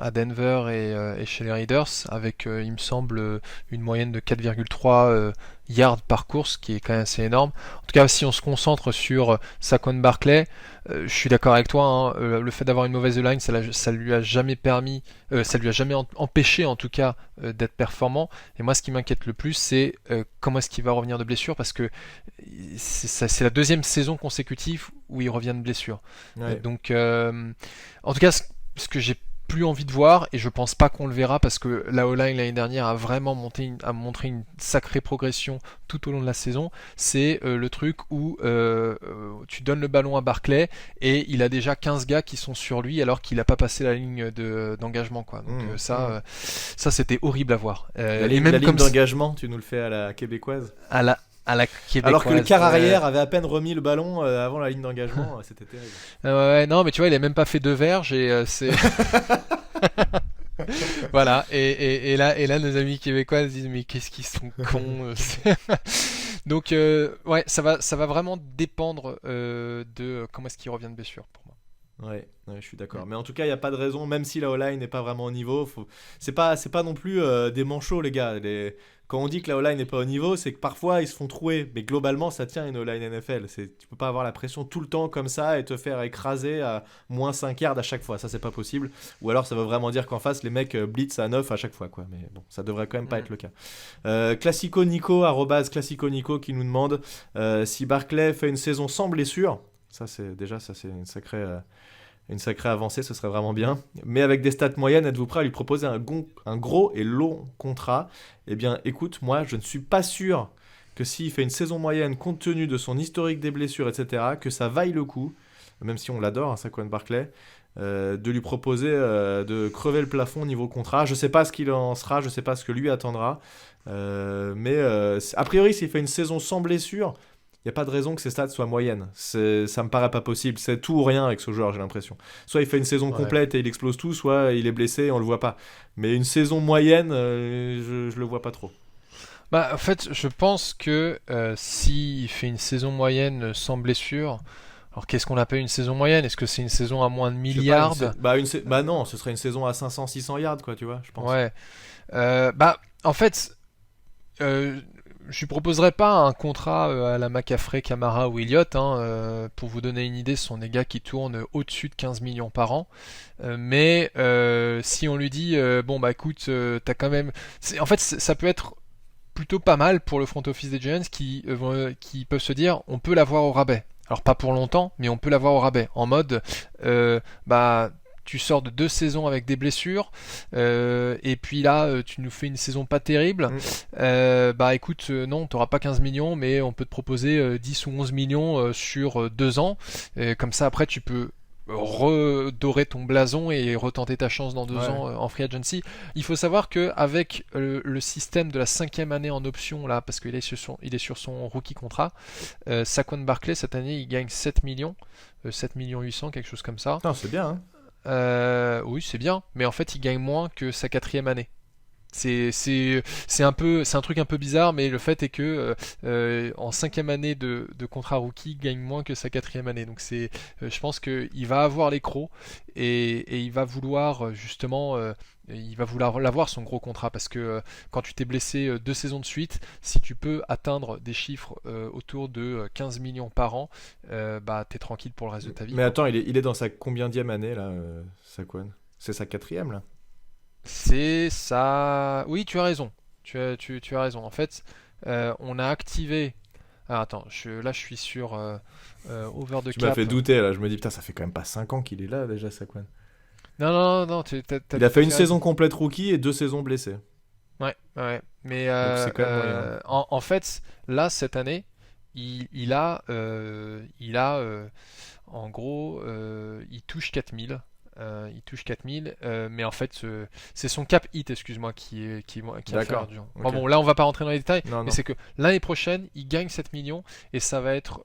à Denver et chez les Raiders, avec, il me semble, une moyenne de 4,3 yards par course, qui est quand même assez énorme. En tout cas, si on se concentre sur Saquon Barkley, je suis d'accord avec toi, hein, le fait d'avoir une mauvaise line, ça lui a jamais permis, ça lui a jamais empêché en tout cas d'être performant. Et moi, ce qui m'inquiète le plus, c'est comment est-ce qu'il va revenir de blessure, parce que c'est la 2e saison consécutive où il revient de blessure. Ouais. Donc, en tout cas, ce que j'ai plus envie de voir, et je pense pas qu'on le verra, parce que la O-line l'année dernière a vraiment montré une sacrée progression tout au long de la saison, c'est le truc où tu donnes le ballon à Barkley et il a déjà 15 gars qui sont sur lui alors qu'il a pas passé la ligne d'engagement, quoi. Donc ça c'était horrible à voir. La ligne d'engagement, tu nous le fais à la québécoise. À la québécoise. Alors que le quart arrière avait à peine remis le ballon avant la ligne d'engagement, c'était terrible. Ouais, non, mais tu vois, il a même pas fait 2 verges et c'est. Voilà, et là, nos amis québécois se disent, mais qu'est-ce qu'ils sont cons. Donc, ouais, ça va vraiment dépendre de comment est-ce qu'il revient de blessure pour moi. Ouais, je suis d'accord. Mais en tout cas, il n'y a pas de raison, même si la O-line n'est pas vraiment au niveau. C'est pas non plus des manchots, les gars. Quand on dit que la O-line n'est pas au niveau, c'est que parfois ils se font trouer. Mais globalement, ça tient une O-line NFL. Tu peux pas avoir la pression tout le temps comme ça et te faire écraser à moins 5 yards à chaque fois. Ça, c'est pas possible. Ou alors, ça veut vraiment dire qu'en face, les mecs blitz à 9 à chaque fois, quoi. Mais bon, ça devrait quand même pas être le cas. Classico Nico, @Classico Nico, qui nous demande si Barkley fait une saison sans blessure. Ça, c'est une sacrée avancée, ce serait vraiment bien. Mais avec des stats moyennes, êtes-vous prêt à lui proposer un gros et long contrat ? Eh bien, écoute, moi, je ne suis pas sûr que s'il fait une saison moyenne, compte tenu de son historique des blessures, etc., que ça vaille le coup, même si on l'adore, hein, Saquon Barkley, de lui proposer de crever le plafond niveau contrat. Je ne sais pas ce qu'il en sera, je ne sais pas ce que lui attendra. Mais a priori, s'il fait une saison sans blessure, il n'y a pas de raison que ses stats soient moyennes. Ça me paraît pas possible. C'est tout ou rien avec ce joueur, j'ai l'impression. Soit il fait une saison complète et il explose tout, soit il est blessé et on le voit pas. Mais une saison moyenne, je le vois pas trop. Bah, en fait, je pense que s'il fait une saison moyenne sans blessure, alors qu'est-ce qu'on appelle une saison moyenne ? Est-ce que c'est une saison à moins de 1000 yards ? Bah non, ce serait une saison à 500-600 yards, quoi, tu vois, je pense. Ouais. En fait, je lui proposerais pas un contrat à la McCaffrey, Camara ou Elliott, hein, pour vous donner une idée, ce sont des gars qui tournent au-dessus de 15 millions par an. Mais si on lui dit, bon bah écoute, t'as quand même... En fait, ça peut être plutôt pas mal pour le front office des Giants qui peuvent se dire, on peut l'avoir au rabais. Alors pas pour longtemps, mais on peut l'avoir au rabais. En mode, tu sors de 2 saisons avec des blessures, et puis là, tu nous fais une saison pas terrible. Écoute, non, t'auras pas 15 millions, mais on peut te proposer 10 ou 11 millions sur 2 ans. Comme ça, après, tu peux redorer ton blason et retenter ta chance dans 2 ans en free agency. Il faut savoir qu'avec le système de la 5e année en option, là, parce qu'il est sur son rookie contrat, Saquon Barkley, cette année, il gagne 7 millions, 7 millions 800, quelque chose comme ça. Non, c'est bien, hein. Oui, c'est bien, mais en fait, il gagne moins que sa 4e année. C'est un truc un peu bizarre, mais le fait est que en 5e année de contrat rookie, il gagne moins que sa 4e année. Donc je pense qu'il va avoir les crocs et il va vouloir justement, il va vouloir l'avoir son gros contrat parce que quand tu t'es blessé 2 saisons de suite, si tu peux atteindre des chiffres autour de 15 millions par an, bah t'es tranquille pour le reste de ta vie, Mais quoi. attends, il est dans sa combienième année là, Saquon? C'est sa 4e là? C'est ça. Oui, tu as raison. Tu as raison. En fait, on a activé. Ah, attends, là je suis sur Over the Tu m'as fait Cap. douter là, je me dis putain, ça fait quand même pas 5 ans qu'il est là déjà, Saquon. Non, non, non, non, t'as Il a tout fait à une fait raison. saison complète rookie et 2 saisons blessé. Ouais, ouais. Mais Donc c'est quand même moyen. en fait, là, cette année, il a en gros, il touche 4000. Il touche 4000, mais en fait, c'est son cap hit, excuse-moi, qui est inférieur D'accord, du genre. ok. Bon, là, on va pas rentrer dans les détails, Non, mais non. c'est que l'année prochaine, il gagne 7 millions et ça va être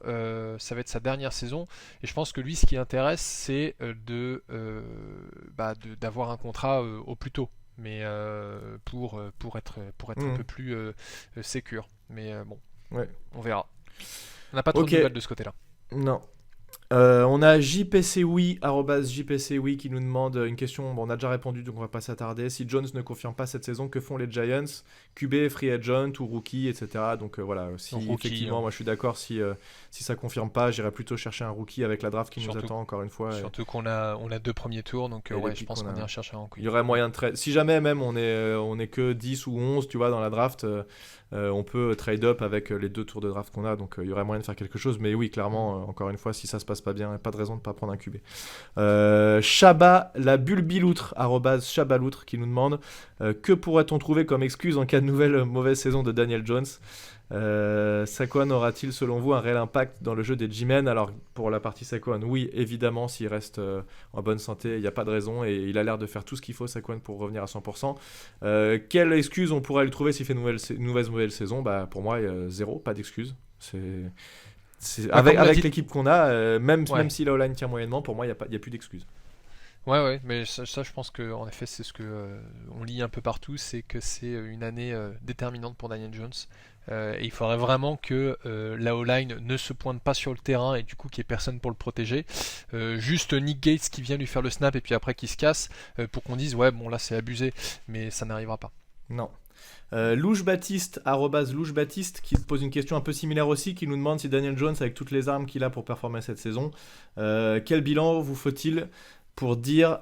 sa dernière saison. Et je pense que lui, ce qui l'intéresse, c'est d'avoir un contrat au plus tôt, mais pour être un Mhm. peu plus sécure. Mais bon, Ouais. on verra. On n'a pas trop de Ok, nouvelles de ce côté-là. non. On a JPCWI, arrobase JPCWI, qui nous demande une question. Bon, on a déjà répondu, donc on va pas s'attarder. Si Jones ne confirme pas cette saison, que font les Giants? QB, free agent ou rookie, etc. Donc voilà, si Rookie, effectivement, moi je suis d'accord, si ça confirme pas, j'irai plutôt chercher un rookie avec la draft qui nous surtout attend encore une fois. Surtout qu'on a 2 premiers tours, donc Et les ouais, je pics pense qu'on qu'on a. ira chercher un Il rookie. y aurait moyen de trade. Si jamais même on est que 10 ou 11, tu vois, dans la draft, on peut trade up avec les 2 tours de draft qu'on a. Donc il y aurait moyen de faire quelque chose. Mais oui, clairement, encore une fois, si ça se passe pas bien, il n'y a pas de raison de pas prendre un QB. Chaba, la bulbiloutre, arrobase Chabaloutre, qui nous demande que pourrait-on trouver comme excuse en cas de nouvelle mauvaise saison de Daniel Jones? Saquon aura-t-il selon vous un réel impact dans le jeu des G-Men? Alors pour la partie Saquon, oui, évidemment, s'il reste en bonne santé, il n'y a pas de raison et il a l'air de faire tout ce qu'il faut, Saquon, pour revenir à 100%. Quelle excuse on pourrait lui trouver s'il fait une nouvelle saison? Bah, pour moi, zéro, pas d'excuse. Bah, comme Avec l'a dit, l'équipe qu'on a, même ouais, si la O-line tient moyennement, pour moi, il y a plus d'excuses. ouais, ouais, mais ça, je pense que en effet, c'est ce que on lit un peu partout, c'est que c'est une année déterminante pour Daniel Jones. Et il faudrait vraiment que la O-line ne se pointe pas sur le terrain et du coup qu'il n'y ait personne pour le protéger. Juste Nick Gates qui vient lui faire le snap et puis après qui se casse pour qu'on dise ouais bon là c'est abusé, mais ça n'arrivera pas. Non. Louche Baptiste, arrobase Louche Baptiste, qui pose une question un peu similaire aussi, qui nous demande si Daniel Jones, avec toutes les armes qu'il a pour performer cette saison, quel bilan vous faut-il pour dire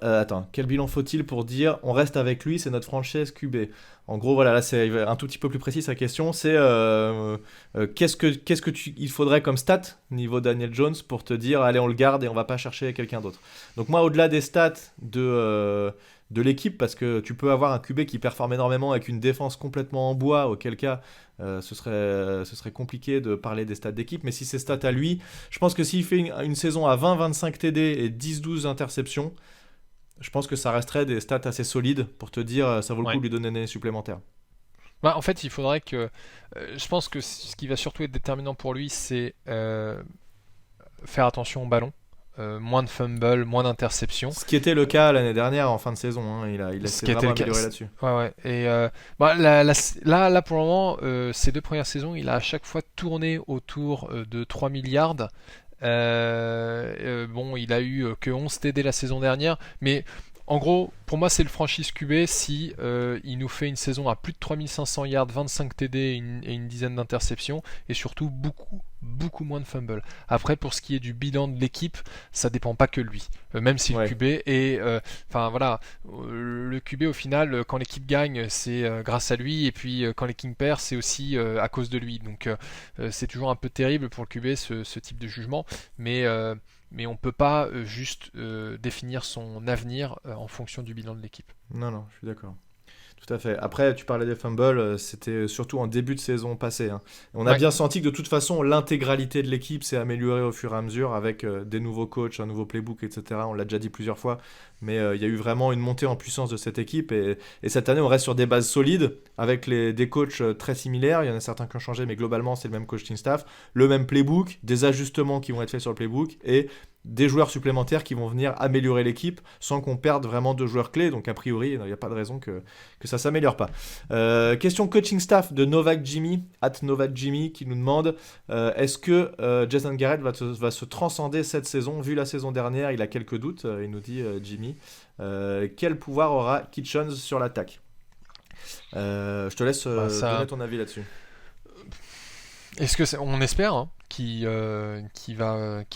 quel bilan faut-il pour dire on reste avec lui, c'est notre franchise QB? En gros, voilà, là c'est un tout petit peu plus précis sa question, c'est il faudrait comme stat niveau Daniel Jones pour te dire allez on le garde et on va pas chercher quelqu'un d'autre. Donc moi au-delà des stats de l'équipe, parce que tu peux avoir un QB qui performe énormément avec une défense complètement en bois, auquel cas ce serait compliqué de parler des stats d'équipe, mais si c'est stats à lui, je pense que s'il fait une saison à 20-25 TD et 10-12 interceptions, je pense que ça resterait des stats assez solides pour te dire ça vaut le coup Ouais. de lui donner une année supplémentaire. Bah, en fait, il faudrait que. Je pense que ce qui va surtout être déterminant pour lui, c'est faire attention au ballon. Moins de fumble, moins d'interceptions. Ce qui était le cas l'année dernière en fin de saison, hein, il Ce s'est qui était vraiment le cas. amélioré là-dessus. Ouais, ouais. Et bah, là, pour le moment, ces 2 premières saisons, il a à chaque fois tourné autour de 3 milliards. Bon, il a eu que 11 TD la saison dernière, mais en gros, pour moi, c'est le franchise QB si il nous fait une saison à plus de 3500 yards, 25 TD et une dizaine d'interceptions, et surtout beaucoup, beaucoup moins de fumble. Après, pour ce qui est du bilan de l'équipe, ça dépend pas que lui. Même si le Ouais. QB est, enfin voilà, le QB au final, quand l'équipe gagne, c'est grâce à lui, et puis quand l'équipe perd, c'est aussi à cause de lui. Donc c'est toujours un peu terrible pour le QB ce type de jugement, mais on peut pas juste définir son avenir en fonction du bilan de l'équipe. Non, non, je suis d'accord. Tout à fait. Après, tu parlais des fumbles, c'était surtout en début de saison passée, hein. On a Ouais, bien senti que de toute façon, l'intégralité de l'équipe s'est améliorée au fur et à mesure avec des nouveaux coachs, un nouveau playbook, etc. On l'a déjà dit plusieurs fois, mais il y a eu vraiment une montée en puissance de cette équipe et cette année, on reste sur des bases solides avec des coachs très similaires. Il y en a certains qui ont changé, mais globalement, c'est le même coaching staff, le même playbook, des ajustements qui vont être faits sur le playbook et des joueurs supplémentaires qui vont venir améliorer l'équipe sans qu'on perde vraiment de joueurs clés. Donc a priori, il n'y a pas de raison que ça ne s'améliore pas. Question coaching staff de Novak Jimmy, @NovakJimmy, qui nous demande est-ce que Jason Garrett va se transcender cette saison? Vu la saison dernière, il a quelques doutes, il nous dit Jimmy. Quel pouvoir aura Kitchens sur l'attaque? Je te laisse donner ton avis là-dessus. Est-ce que on espère hein, qu'il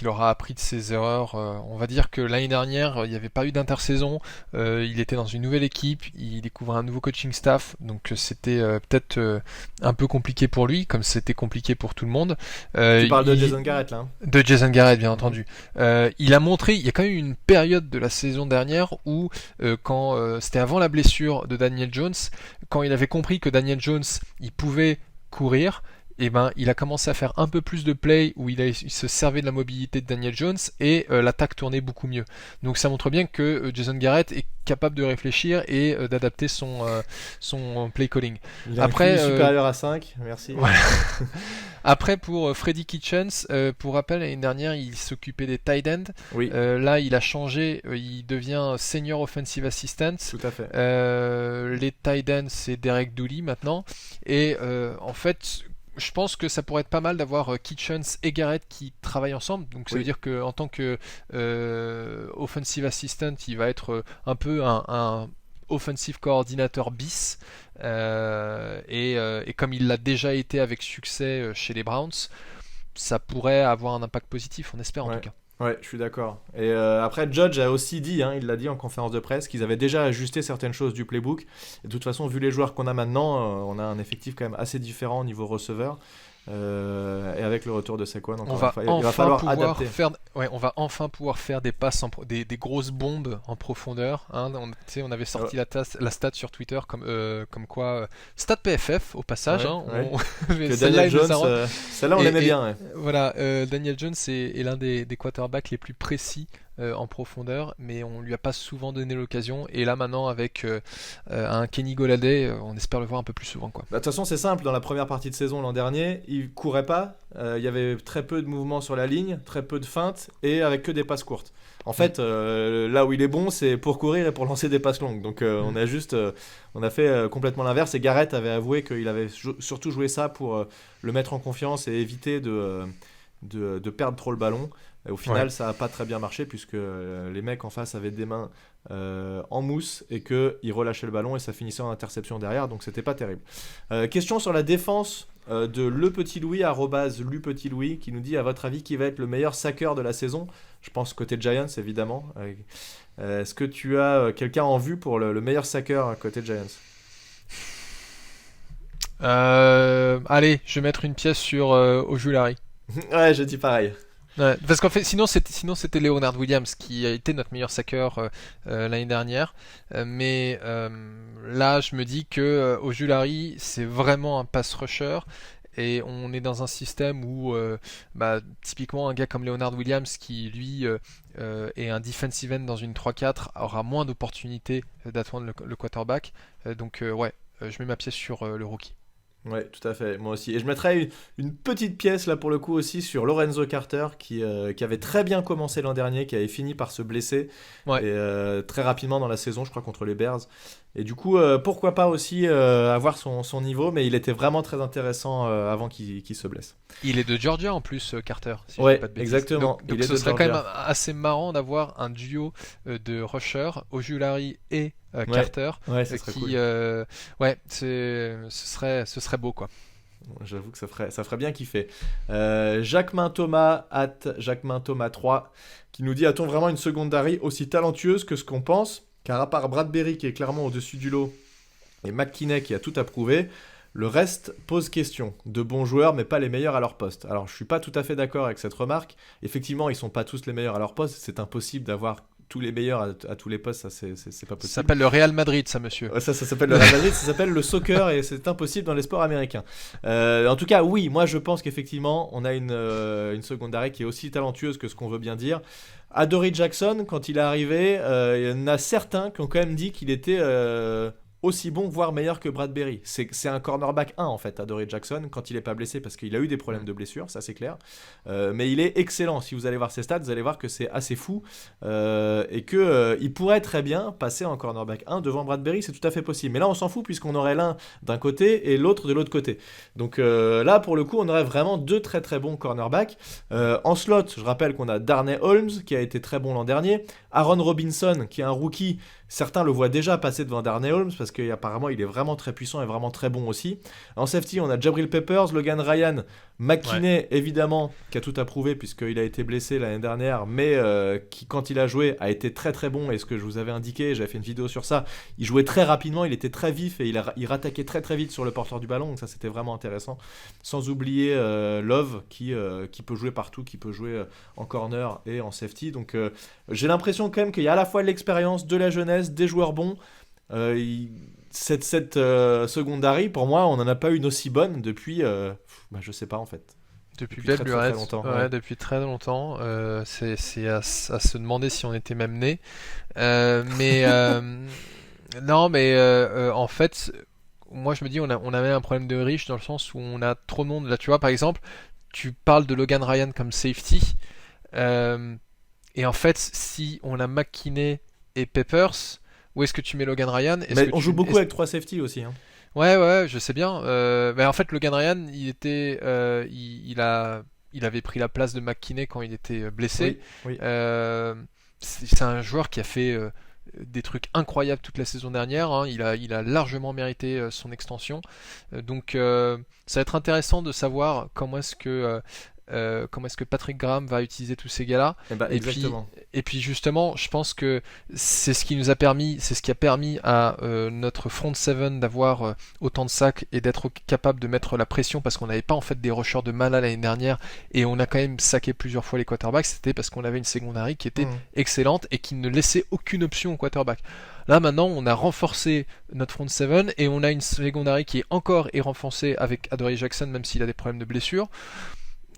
aura appris de ses erreurs. On va dire que l'année dernière, il n'y avait pas eu d'intersaison. Il était dans une nouvelle équipe, il découvrait un nouveau coaching staff, donc c'était peut-être un peu compliqué pour lui, comme c'était compliqué pour tout le monde. Tu parles de Jason Garrett là hein? De Jason Garrett, bien entendu. Il a montré, il y a quand même eu une période de la saison dernière où, quand c'était avant la blessure de Daniel Jones, quand il avait compris que Daniel Jones, il pouvait courir, et ben, il a commencé à faire un peu plus de play où il se servait de la mobilité de Daniel Jones et l'attaque tournait beaucoup mieux. Donc ça montre bien que Jason Garrett est capable de réfléchir et d'adapter son play calling. Il a après, un supérieur à 5, merci. Voilà. Après, pour Freddie Kitchens, pour rappel, l'année dernière, il s'occupait des tight ends. Oui. Là, il a changé, il devient senior offensive assistant. Tout à fait. Les tight ends, c'est Derek Dooley maintenant. Et en fait, je pense que ça pourrait être pas mal d'avoir Kitchens et Garrett qui travaillent ensemble. Donc ça veut dire qu'en tant que offensive assistant, il va être un peu un offensive coordinator bis. Et comme il l'a déjà été avec succès chez les Browns, ça pourrait avoir un impact positif, on espère en tout cas. Ouais, je suis d'accord. Et après, Judge a aussi dit, hein, il l'a dit en conférence de presse, qu'ils avaient déjà ajusté certaines choses du playbook. Et de toute façon, vu les joueurs qu'on a maintenant, on a un effectif quand même assez différent au niveau receveur. Et avec le retour de Saquon, il va falloir adapter. On va enfin pouvoir faire des passes, des grosses bombes en profondeur. Hein. On avait sorti la stat sur Twitter comme quoi stat PFF au passage. Que Daniel Jones, celle-là on l'aimait bien. Ouais. Voilà, Daniel Jones est l'un des quarterbacks les plus précis en profondeur, mais on lui a pas souvent donné l'occasion. Et là maintenant avec un Kenny Golladay, on espère le voir un peu plus souvent, quoi. De toute façon, c'est simple. Dans la première partie de saison l'an dernier, il courait pas. Il y avait très peu de mouvements sur la ligne, très peu de feintes et avec que des passes courtes. En fait, là où il est bon, c'est pour courir et pour lancer des passes longues. Donc on a fait complètement l'inverse. Et Garrett avait avoué qu'il avait surtout joué ça pour le mettre en confiance et éviter de perdre trop le ballon. Et au final, ça n'a pas très bien marché puisque les mecs en face avaient des mains en mousse et qu'ils relâchaient le ballon et ça finissait en interception derrière, donc c'était pas terrible. Question sur la défense de Le Petit Louis, @LuPetitLouis, qui nous dit à votre avis qui va être le meilleur saqueur de la saison? Je pense côté Giants évidemment. Est-ce que tu as quelqu'un en vue pour le meilleur saqueur côté Giants? Allez, je vais mettre une pièce sur Ojulari. Ouais, je dis pareil. Ouais, parce qu'en fait, sinon c'était Leonard Williams qui a été notre meilleur saqueur l'année dernière. Mais là, je me dis que Ojulari, c'est vraiment un pass rusher. Et on est dans un système où, typiquement, un gars comme Leonard Williams, qui lui est un defensive end dans une 3-4, aura moins d'opportunités d'attendre le quarterback. Donc, je mets ma pièce sur le rookie. Ouais, tout à fait, moi aussi. Et je mettrais une petite pièce là pour le coup aussi sur Lorenzo Carter qui avait très bien commencé l'an dernier, qui avait fini par se blesser et très rapidement dans la saison, je crois, contre les Bears. Et du coup, pourquoi pas aussi avoir son niveau, mais il était vraiment très intéressant avant qu'il se blesse. Il est de Georgia en plus, Carter. Si ouais, pas de exactement. Donc ce serait quand même assez marrant d'avoir un duo de rushers, Ojulari et Carter, qui, cool. Ce serait beau, quoi. J'avoue que ça ferait bien kiffer. Jacquemin Thomas @JacqueminThomas3 qui nous dit: a-t-on vraiment une secondary aussi talentueuse que ce qu'on pense? Car à part Bradbury qui est clairement au-dessus du lot et McKinney qui a tout approuvé, le reste pose question. De bons joueurs, mais pas les meilleurs à leur poste. Alors, je suis pas tout à fait d'accord avec cette remarque. Effectivement, ils sont pas tous les meilleurs à leur poste. C'est impossible d'avoir tous les meilleurs à tous les postes. Ça, c'est pas possible. Ça s'appelle le Real Madrid, ça, monsieur. Ça s'appelle le Real Madrid. Ça s'appelle le soccer et c'est impossible dans les sports américains. En tout cas, oui, moi, je pense qu'effectivement, on a une secondary qui est aussi talentueuse que ce qu'on veut bien dire. Adoree Jackson, quand il est arrivé, il y en a certains qui ont quand même dit qu'il était aussi bon, voire meilleur que Bradbury. C'est un cornerback 1 en fait, Adoree Jackson, quand il n'est pas blessé, parce qu'il a eu des problèmes de blessure, ça c'est clair. Mais il est excellent. Si vous allez voir ses stats, vous allez voir que c'est assez fou et que il pourrait très bien passer en cornerback 1 devant Bradbury, c'est tout à fait possible. Mais là, on s'en fout puisqu'on aurait l'un d'un côté et l'autre de l'autre côté. Donc là, pour le coup, on aurait vraiment deux très très bons cornerbacks. En slot, je rappelle qu'on a Darnay Holmes qui a été très bon l'an dernier, Aaron Robinson qui est un rookie. Certains le voient déjà passer devant Darnay Holmes parce qu'apparemment il est vraiment très puissant et vraiment très bon aussi. En safety, on a Jabril Peppers, Logan Ryan, McKinney évidemment qui a tout approuvé puisqu'il a été blessé l'année dernière, mais qui quand il a joué a été très très bon. Et ce que je vous avais indiqué, j'avais fait une vidéo sur ça, il jouait très rapidement, il était très vif et il rattaquait très très vite sur le porteur du ballon, donc ça c'était vraiment intéressant. Sans oublier Love qui peut jouer partout, qui peut jouer en corner et en safety. Donc j'ai l'impression quand même qu'il y a à la fois de l'expérience, de la jeunesse, des joueurs bons. Cette secondary, pour moi, on n'en a pas une aussi bonne depuis, je sais pas en fait. Depuis très, belle très, lurette, très longtemps. ouais, depuis très longtemps. C'est à se demander si on était même né. Mais non, mais en fait, moi je me dis, on avait un problème de riche dans le sens où on a trop de monde. Là, tu vois, par exemple, tu parles de Logan Ryan comme safety. Et en fait, si on a McKinney et Peppers, où est-ce que tu mets Logan Ryan? Mais on joue beaucoup avec 3 safety aussi. Hein. Ouais, je sais bien. Mais en fait, Logan Ryan, il avait pris la place de McKinney quand il était blessé. Oui. C'est un joueur qui a fait des trucs incroyables toute la saison dernière. Hein. Il a largement mérité son extension. Donc, ça va être intéressant de savoir comment est-ce que Patrick Graham va utiliser tous ces gars-là. Exactement. Et puis justement, je pense que c'est ce qui a permis à notre front seven d'avoir autant de sacs et d'être capable de mettre la pression, parce qu'on n'avait pas en fait des rushers de malade l'année dernière et on a quand même saqué plusieurs fois les quarterbacks. C'était parce qu'on avait une secondary qui était excellente et qui ne laissait aucune option au quarterback. Là maintenant, on a renforcé notre front seven et on a une secondary qui est encore renforcée avec Adoree Jackson, même s'il a des problèmes de blessure.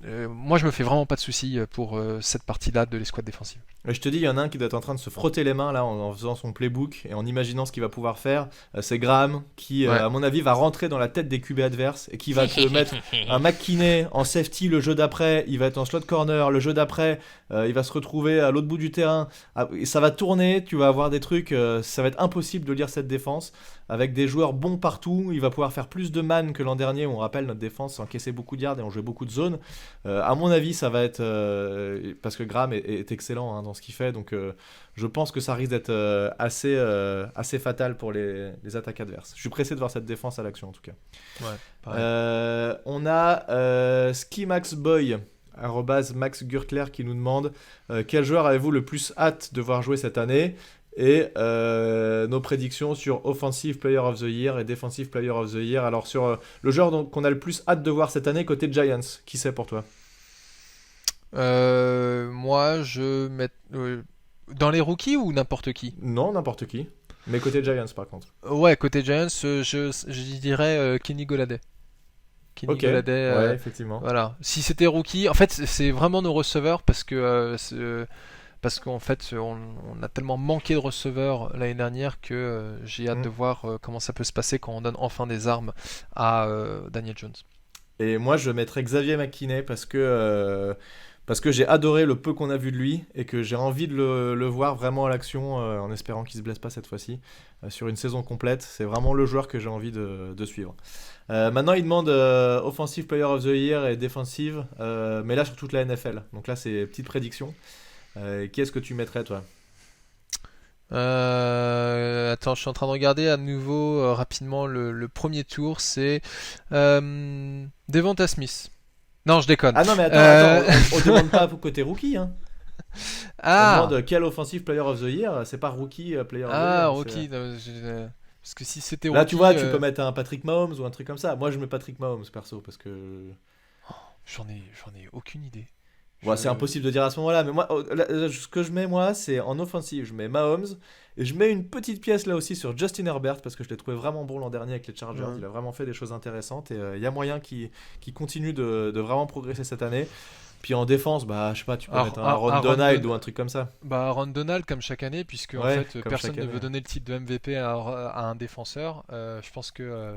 Moi je me fais vraiment pas de soucis pour cette partie-là de l'escouade défensive. Je te dis, il y en a un qui doit être en train de se frotter les mains là en faisant son playbook et en imaginant ce qu'il va pouvoir faire. C'est Graham qui, à mon avis, va rentrer dans la tête des QB adverses et qui va te mettre un McKinney en safety le jeu d'après. Il va être en slot corner le jeu d'après. Il va se retrouver à l'autre bout du terrain. Et ça va tourner. Tu vas avoir des trucs. Ça va être impossible de lire cette défense avec des joueurs bons partout. Il va pouvoir faire plus de man que l'an dernier. On rappelle, notre défense encaissait beaucoup de yards et on jouait beaucoup de zones. À mon avis, ça va être parce que Graham est excellent dans ce qu'il fait, donc je pense que ça risque d'être assez fatal pour les attaques adverses. Je suis pressé de voir cette défense à l'action en tout cas. Ouais, on a SkiMaxBoy @Max Gürtler qui nous demande quel joueur avez-vous le plus hâte de voir jouer cette année, et nos prédictions sur Offensive Player of the Year et Defensive Player of the Year. Alors sur le joueur qu'on a le plus hâte de voir cette année côté Giants, qui c'est pour toi? Moi je mets dans les rookies ou n'importe qui? Non, n'importe qui. Mais côté Giants par contre. Ouais, côté Giants, je dirais Kenny Golladay. Golladay, ouais, effectivement. Voilà. Si c'était rookie, en fait, c'est vraiment nos receveurs parce qu'en fait, on a tellement manqué de receveurs l'année dernière que j'ai hâte de voir comment ça peut se passer quand on donne enfin des armes à Daniel Jones. Et moi, je mettrais Xavier McKinney parce que j'ai adoré le peu qu'on a vu de lui et que j'ai envie de le voir vraiment à l'action en espérant qu'il ne se blesse pas cette fois-ci sur une saison complète. C'est vraiment le joueur que j'ai envie de suivre. Maintenant, il demande Offensive Player of the Year et Defensive, mais là sur toute la NFL. Donc là, c'est petite prédiction. Qui est-ce que tu mettrais, toi? Attends, je suis en train de regarder à nouveau rapidement le premier tour. C'est Devonta Smith. Non, je déconne. Ah non, mais attends, on demande pas côté rookie. Hein. Ah. On demande quel Offensive Player of the Year. C'est pas Rookie Player of the Year. Ah, Rookie. Parce que si c'était Rookie... Là, tu vois, tu peux mettre un Patrick Mahomes ou un truc comme ça. Moi, je mets Patrick Mahomes, perso, parce que... J'en ai aucune idée. Ouais, c'est impossible de dire à ce moment-là, mais moi, ce que je mets, moi, c'est en offensive, je mets Mahomes, et je mets une petite pièce là aussi sur Justin Herbert, parce que je l'ai trouvé vraiment bon l'an dernier avec les Chargers. Il a vraiment fait des choses intéressantes, et il y a moyen qu'il continue de vraiment progresser cette année. Puis en défense, bah, je sais pas, tu peux Ah, mettre un Aaron Aaron Donald Don- ou un truc comme ça. Bah, Aaron Donald, comme chaque année, puisque en Ouais, fait comme personne chaque ne année. veut donner le titre de MVP à un défenseur. Je pense que,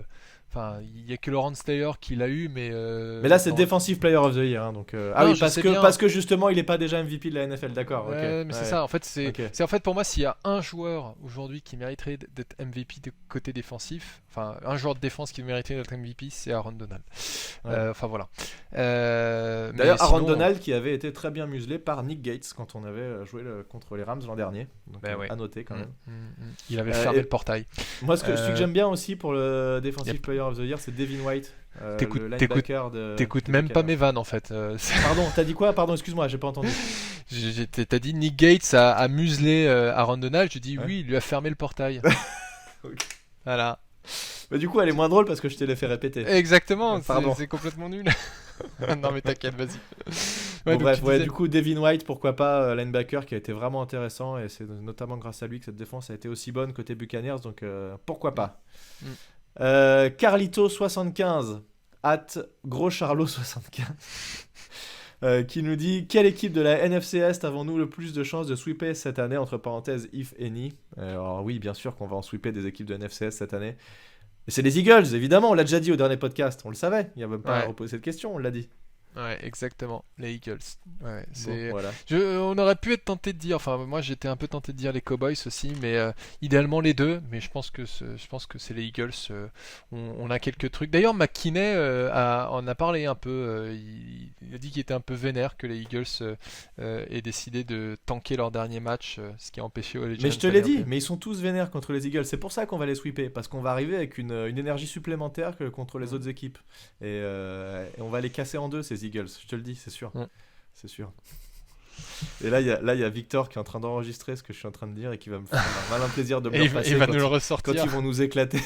enfin, il y a que Lawrence Taylor qui l'a eu, mais Mais là, c'est dans- Defensive Player of the Year. Hein, donc, ah non, oui, je sais bien. parce que justement, il est pas déjà MVP de la NFL. D'accord, ok. Ouais, mais c'est Ouais, ça. En fait, c'est ok. c'est en fait pour moi s'il y a un joueur aujourd'hui qui mériterait d'être MVP de côté défensif, enfin un joueur de défense qui mériterait d'être MVP, c'est Aaron Donald. Ouais. Enfin voilà. Mais D'ailleurs, Aaron sinon, Donald qui avait été très bien muselé par Nick Gates quand on avait joué contre les Rams l'an dernier. Donc, ben ouais. à noter quand même. Il avait Euh, fermé et- le portail. Moi, celui que Euh, j'aime bien aussi pour le Defensive Yep. Player of the Year, c'est Devin White, T'écoutes- le linebacker de. T'écoutes des même pas Buccaneers. mes vannes en fait. Pardon, t'as dit quoi? Pardon, excuse-moi, j'ai pas entendu. T'as dit Nick Gates a muselé Aaron Donald. Je dis Ouais. oui, il lui a fermé le portail. Ok. Voilà. Mais du coup, elle est moins drôle parce que je te l'ai fait répéter. Exactement. Pardon. C'est complètement nul. Non mais t'inquiète, vas-y. Bon, donc bref, tu ouais, disais- du coup, Devin White, pourquoi pas, linebacker qui a été vraiment intéressant et c'est notamment grâce à lui que cette défense a été aussi bonne côté Buccaneers, donc pourquoi pas. Mm. Carlito75 at groscharlot75 qui nous dit quelle équipe de la NFC Est avons-nous le plus de chances de sweeper cette année, entre parenthèses if any. Alors oui, bien sûr qu'on va en sweeper des équipes de NFC Est cette année. Et c'est les Eagles, évidemment, on l'a déjà dit au dernier podcast, on le savait, il n'y a même pas à Ouais. reposer cette question, on l'a dit. Ouais, exactement. Les Eagles. Ouais, c'est. Bon, voilà. On aurait pu être tenté de dire, enfin moi j'étais un peu tenté de dire les Cowboys aussi, mais idéalement les deux. Mais je pense que c'est les Eagles. On a quelques trucs. D'ailleurs McKinney en a parlé un peu. Il a dit qu'il était un peu vénère que les Eagles aient décidé de tanker leur dernier match, ce qui a empêché les Mais Giants je te d'aller l'ai en dit, play. mais ils sont tous vénères contre les Eagles. C'est pour ça qu'on va les sweeper, parce qu'on va arriver avec une énergie supplémentaire que contre les autres équipes. Et on va les casser en deux, ces Eagles. Je te le dis, c'est sûr. Mm. C'est sûr. Et là, il y a Victor qui est en train d'enregistrer ce que je suis en train de dire et qui va me faire un malin plaisir de me Et le il repasser va quand nous le quand ressortir. ils vont nous éclater.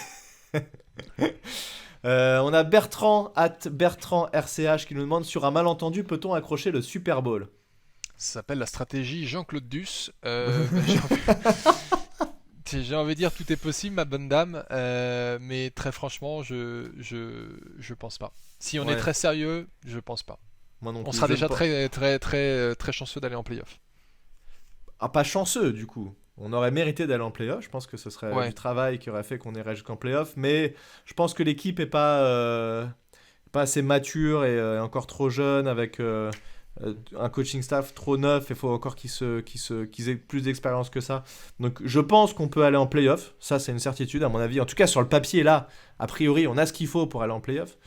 On a Bertrand RCH qui nous demande sur un malentendu, peut-on accrocher le Super Bowl? Ça s'appelle la stratégie Jean-Claude Duss. J'ai envie de dire tout est possible, ma bonne dame, mais très franchement, je pense pas. Si on est Ouais. très sérieux, je pense pas. Moi non On plus, sera je ne déjà pense- très chanceux d'aller en playoff. Ah, pas chanceux du coup. On aurait mérité d'aller en playoff. Je pense que ce serait Ouais. du travail qui aurait fait qu'on irait jusqu'en playoff. Mais je pense que l'équipe est pas assez mature et encore trop jeune avec un coaching staff trop neuf. Il faut encore qu'ils aient plus d'expérience que ça. Donc je pense qu'on peut aller en playoff. Ça, c'est une certitude à mon avis. En tout cas, sur le papier, là, a priori, on a ce qu'il faut pour aller en playoff.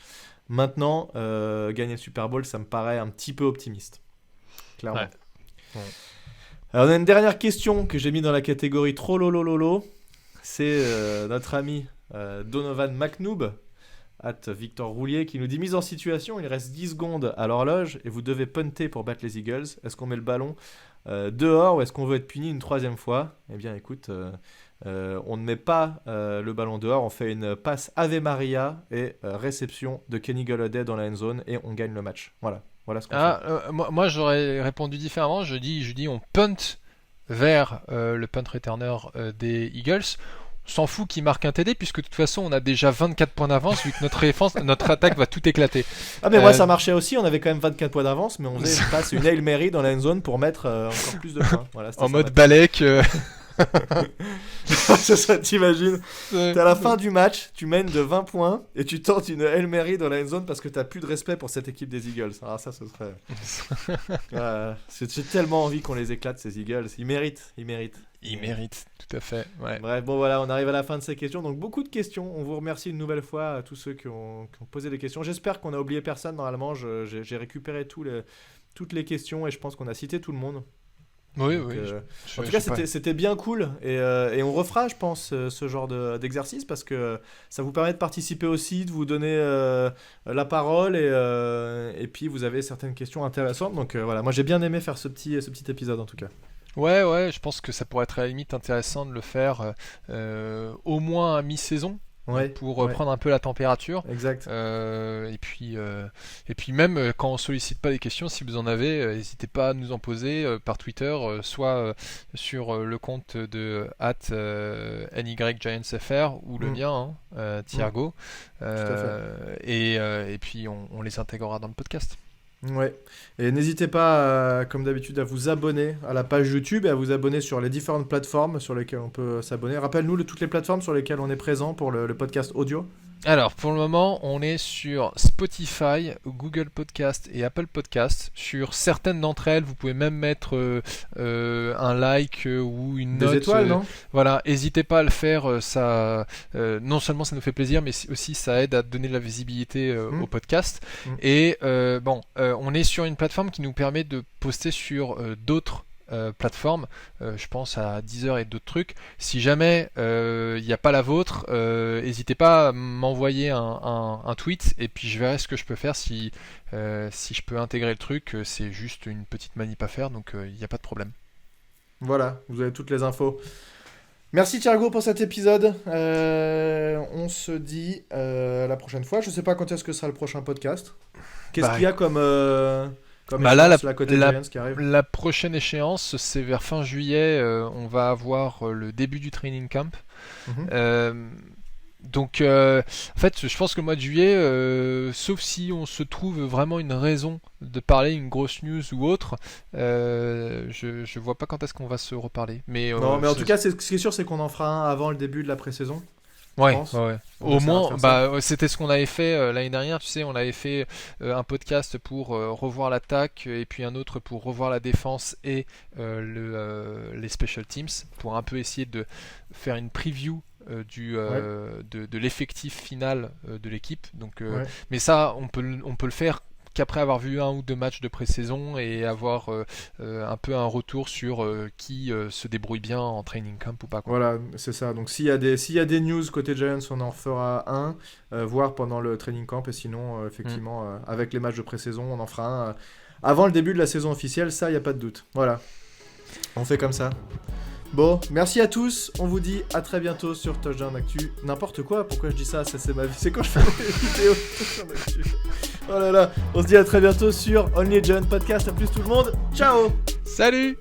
Maintenant, gagner le Super Bowl, ça me paraît un petit peu optimiste. Clairement. Ouais. Ouais. Alors, on a une dernière question que j'ai mis dans la catégorie trop lolo. C'est notre ami Donovan McNoob, Victor Roulier, qui nous dit mise en situation, il reste 10 secondes à l'horloge et vous devez punter pour battre les Eagles. Est-ce qu'on met le ballon dehors ou est-ce qu'on veut être puni une troisième fois? Eh bien, écoute, on ne met pas le ballon dehors, on fait une passe Ave Maria et réception de Kenny Golladay dans la end zone et on gagne le match. Voilà ce qu'on fait. Moi j'aurais répondu différemment. Je dis on punt vers le punt returner des Eagles. On s'en fout qu'il marque un TD puisque de toute façon on a déjà 24 points d'avance vu que notre attaque va tout éclater. Ah mais moi ça marchait aussi, on avait quand même 24 points d'avance mais on faisait une Hail Mary dans la end zone pour mettre encore plus de points. Voilà, En mode Balek. C'est ça, t'imagines. T'es à la fin du match, tu mènes de 20 points et tu tentes une Hail Mary dans la end zone parce que t'as plus de respect pour cette équipe des Eagles. Alors ça, ce serait... J'ai tellement envie qu'on les éclate ces Eagles. Ils méritent. Il mérite, tout à fait. Ouais. Bref, bon voilà, on arrive à la fin de ces questions. Donc beaucoup de questions. On vous remercie une nouvelle fois à tous ceux qui ont posé des questions. J'espère qu'on a oublié personne. Normalement, j'ai récupéré toutes les questions et je pense qu'on a cité tout le monde. Oui, Donc, oui. En tout cas, c'était bien cool et on refera, je pense, ce genre d'exercice parce que ça vous permet de participer aussi, de vous donner la parole et puis vous avez certaines questions intéressantes. Donc voilà, moi j'ai bien aimé faire ce petit épisode en tout cas. Ouais, je pense que ça pourrait être à la limite intéressant de le faire au moins à mi-saison. Ouais, pour prendre un peu la température. Exact. Et puis même quand on sollicite pas les questions, si vous en avez, n'hésitez pas à nous en poser par Twitter, soit sur le compte de @NYGiantsFR ou le mien, Thiergo. Tout à fait. Et puis on les intégrera dans le podcast. Ouais. Et n'hésitez pas, comme d'habitude, à vous abonner à la page YouTube et à vous abonner sur les différentes plateformes sur lesquelles on peut s'abonner. Rappelle-nous toutes les plateformes sur lesquelles on est présent pour le podcast audio. Alors, pour le moment, on est sur Spotify, Google Podcast et Apple Podcast. Sur certaines d'entre elles, vous pouvez même mettre un like ou une note. Des étoiles, non ? Voilà, n'hésitez pas à le faire. Ça, non seulement ça nous fait plaisir, mais aussi ça aide à donner de la visibilité au podcast. Et on est sur une plateforme qui nous permet de poster sur d'autres plateforme, je pense à Deezer et d'autres trucs. Si jamais il n'y a pas la vôtre, n'hésitez pas à m'envoyer un tweet et puis je verrai ce que je peux faire si je peux intégrer le truc. C'est juste une petite manip à faire, donc il n'y a pas de problème. Voilà, vous avez toutes les infos. Merci Thiago pour cet épisode. On se dit la prochaine fois. Je sais pas quand est-ce que sera le prochain podcast. Qu'est-ce qu'il y a comme là, la prochaine échéance, c'est vers fin juillet. On va avoir le début du training camp. Donc, en fait, je pense que le mois de juillet, sauf si on se trouve vraiment une raison de parler, une grosse news ou autre, je vois pas quand est-ce qu'on va se reparler. Mais en tout cas, ce qui est sûr, c'est qu'on en fera un avant le début de la pré-saison. Ouais. Au moins, c'était ce qu'on avait fait l'année dernière. Tu sais, on avait fait un podcast pour revoir l'attaque et puis un autre pour revoir la défense et les special teams pour un peu essayer de faire une preview de l'effectif final de l'équipe. Donc, mais ça, on peut le faire qu'après avoir vu un ou deux matchs de pré-saison et avoir un peu un retour sur qui se débrouille bien en training camp ou pas, quoi. Voilà, c'est ça. Donc s'il y a des news côté Giants, on en fera un, voire pendant le training camp, et sinon, effectivement, avec les matchs de pré-saison, on en fera un avant le début de la saison officielle, ça, il n'y a pas de doute. Voilà, on fait comme ça. Bon, merci à tous, on vous dit à très bientôt sur Touchdown Actu. N'importe quoi, pourquoi je dis ça, c'est ma vie, c'est quand je fais mes vidéos Touchdown Actu. Oh là là, on se dit à très bientôt sur Only John Podcast, à plus tout le monde, ciao. Salut.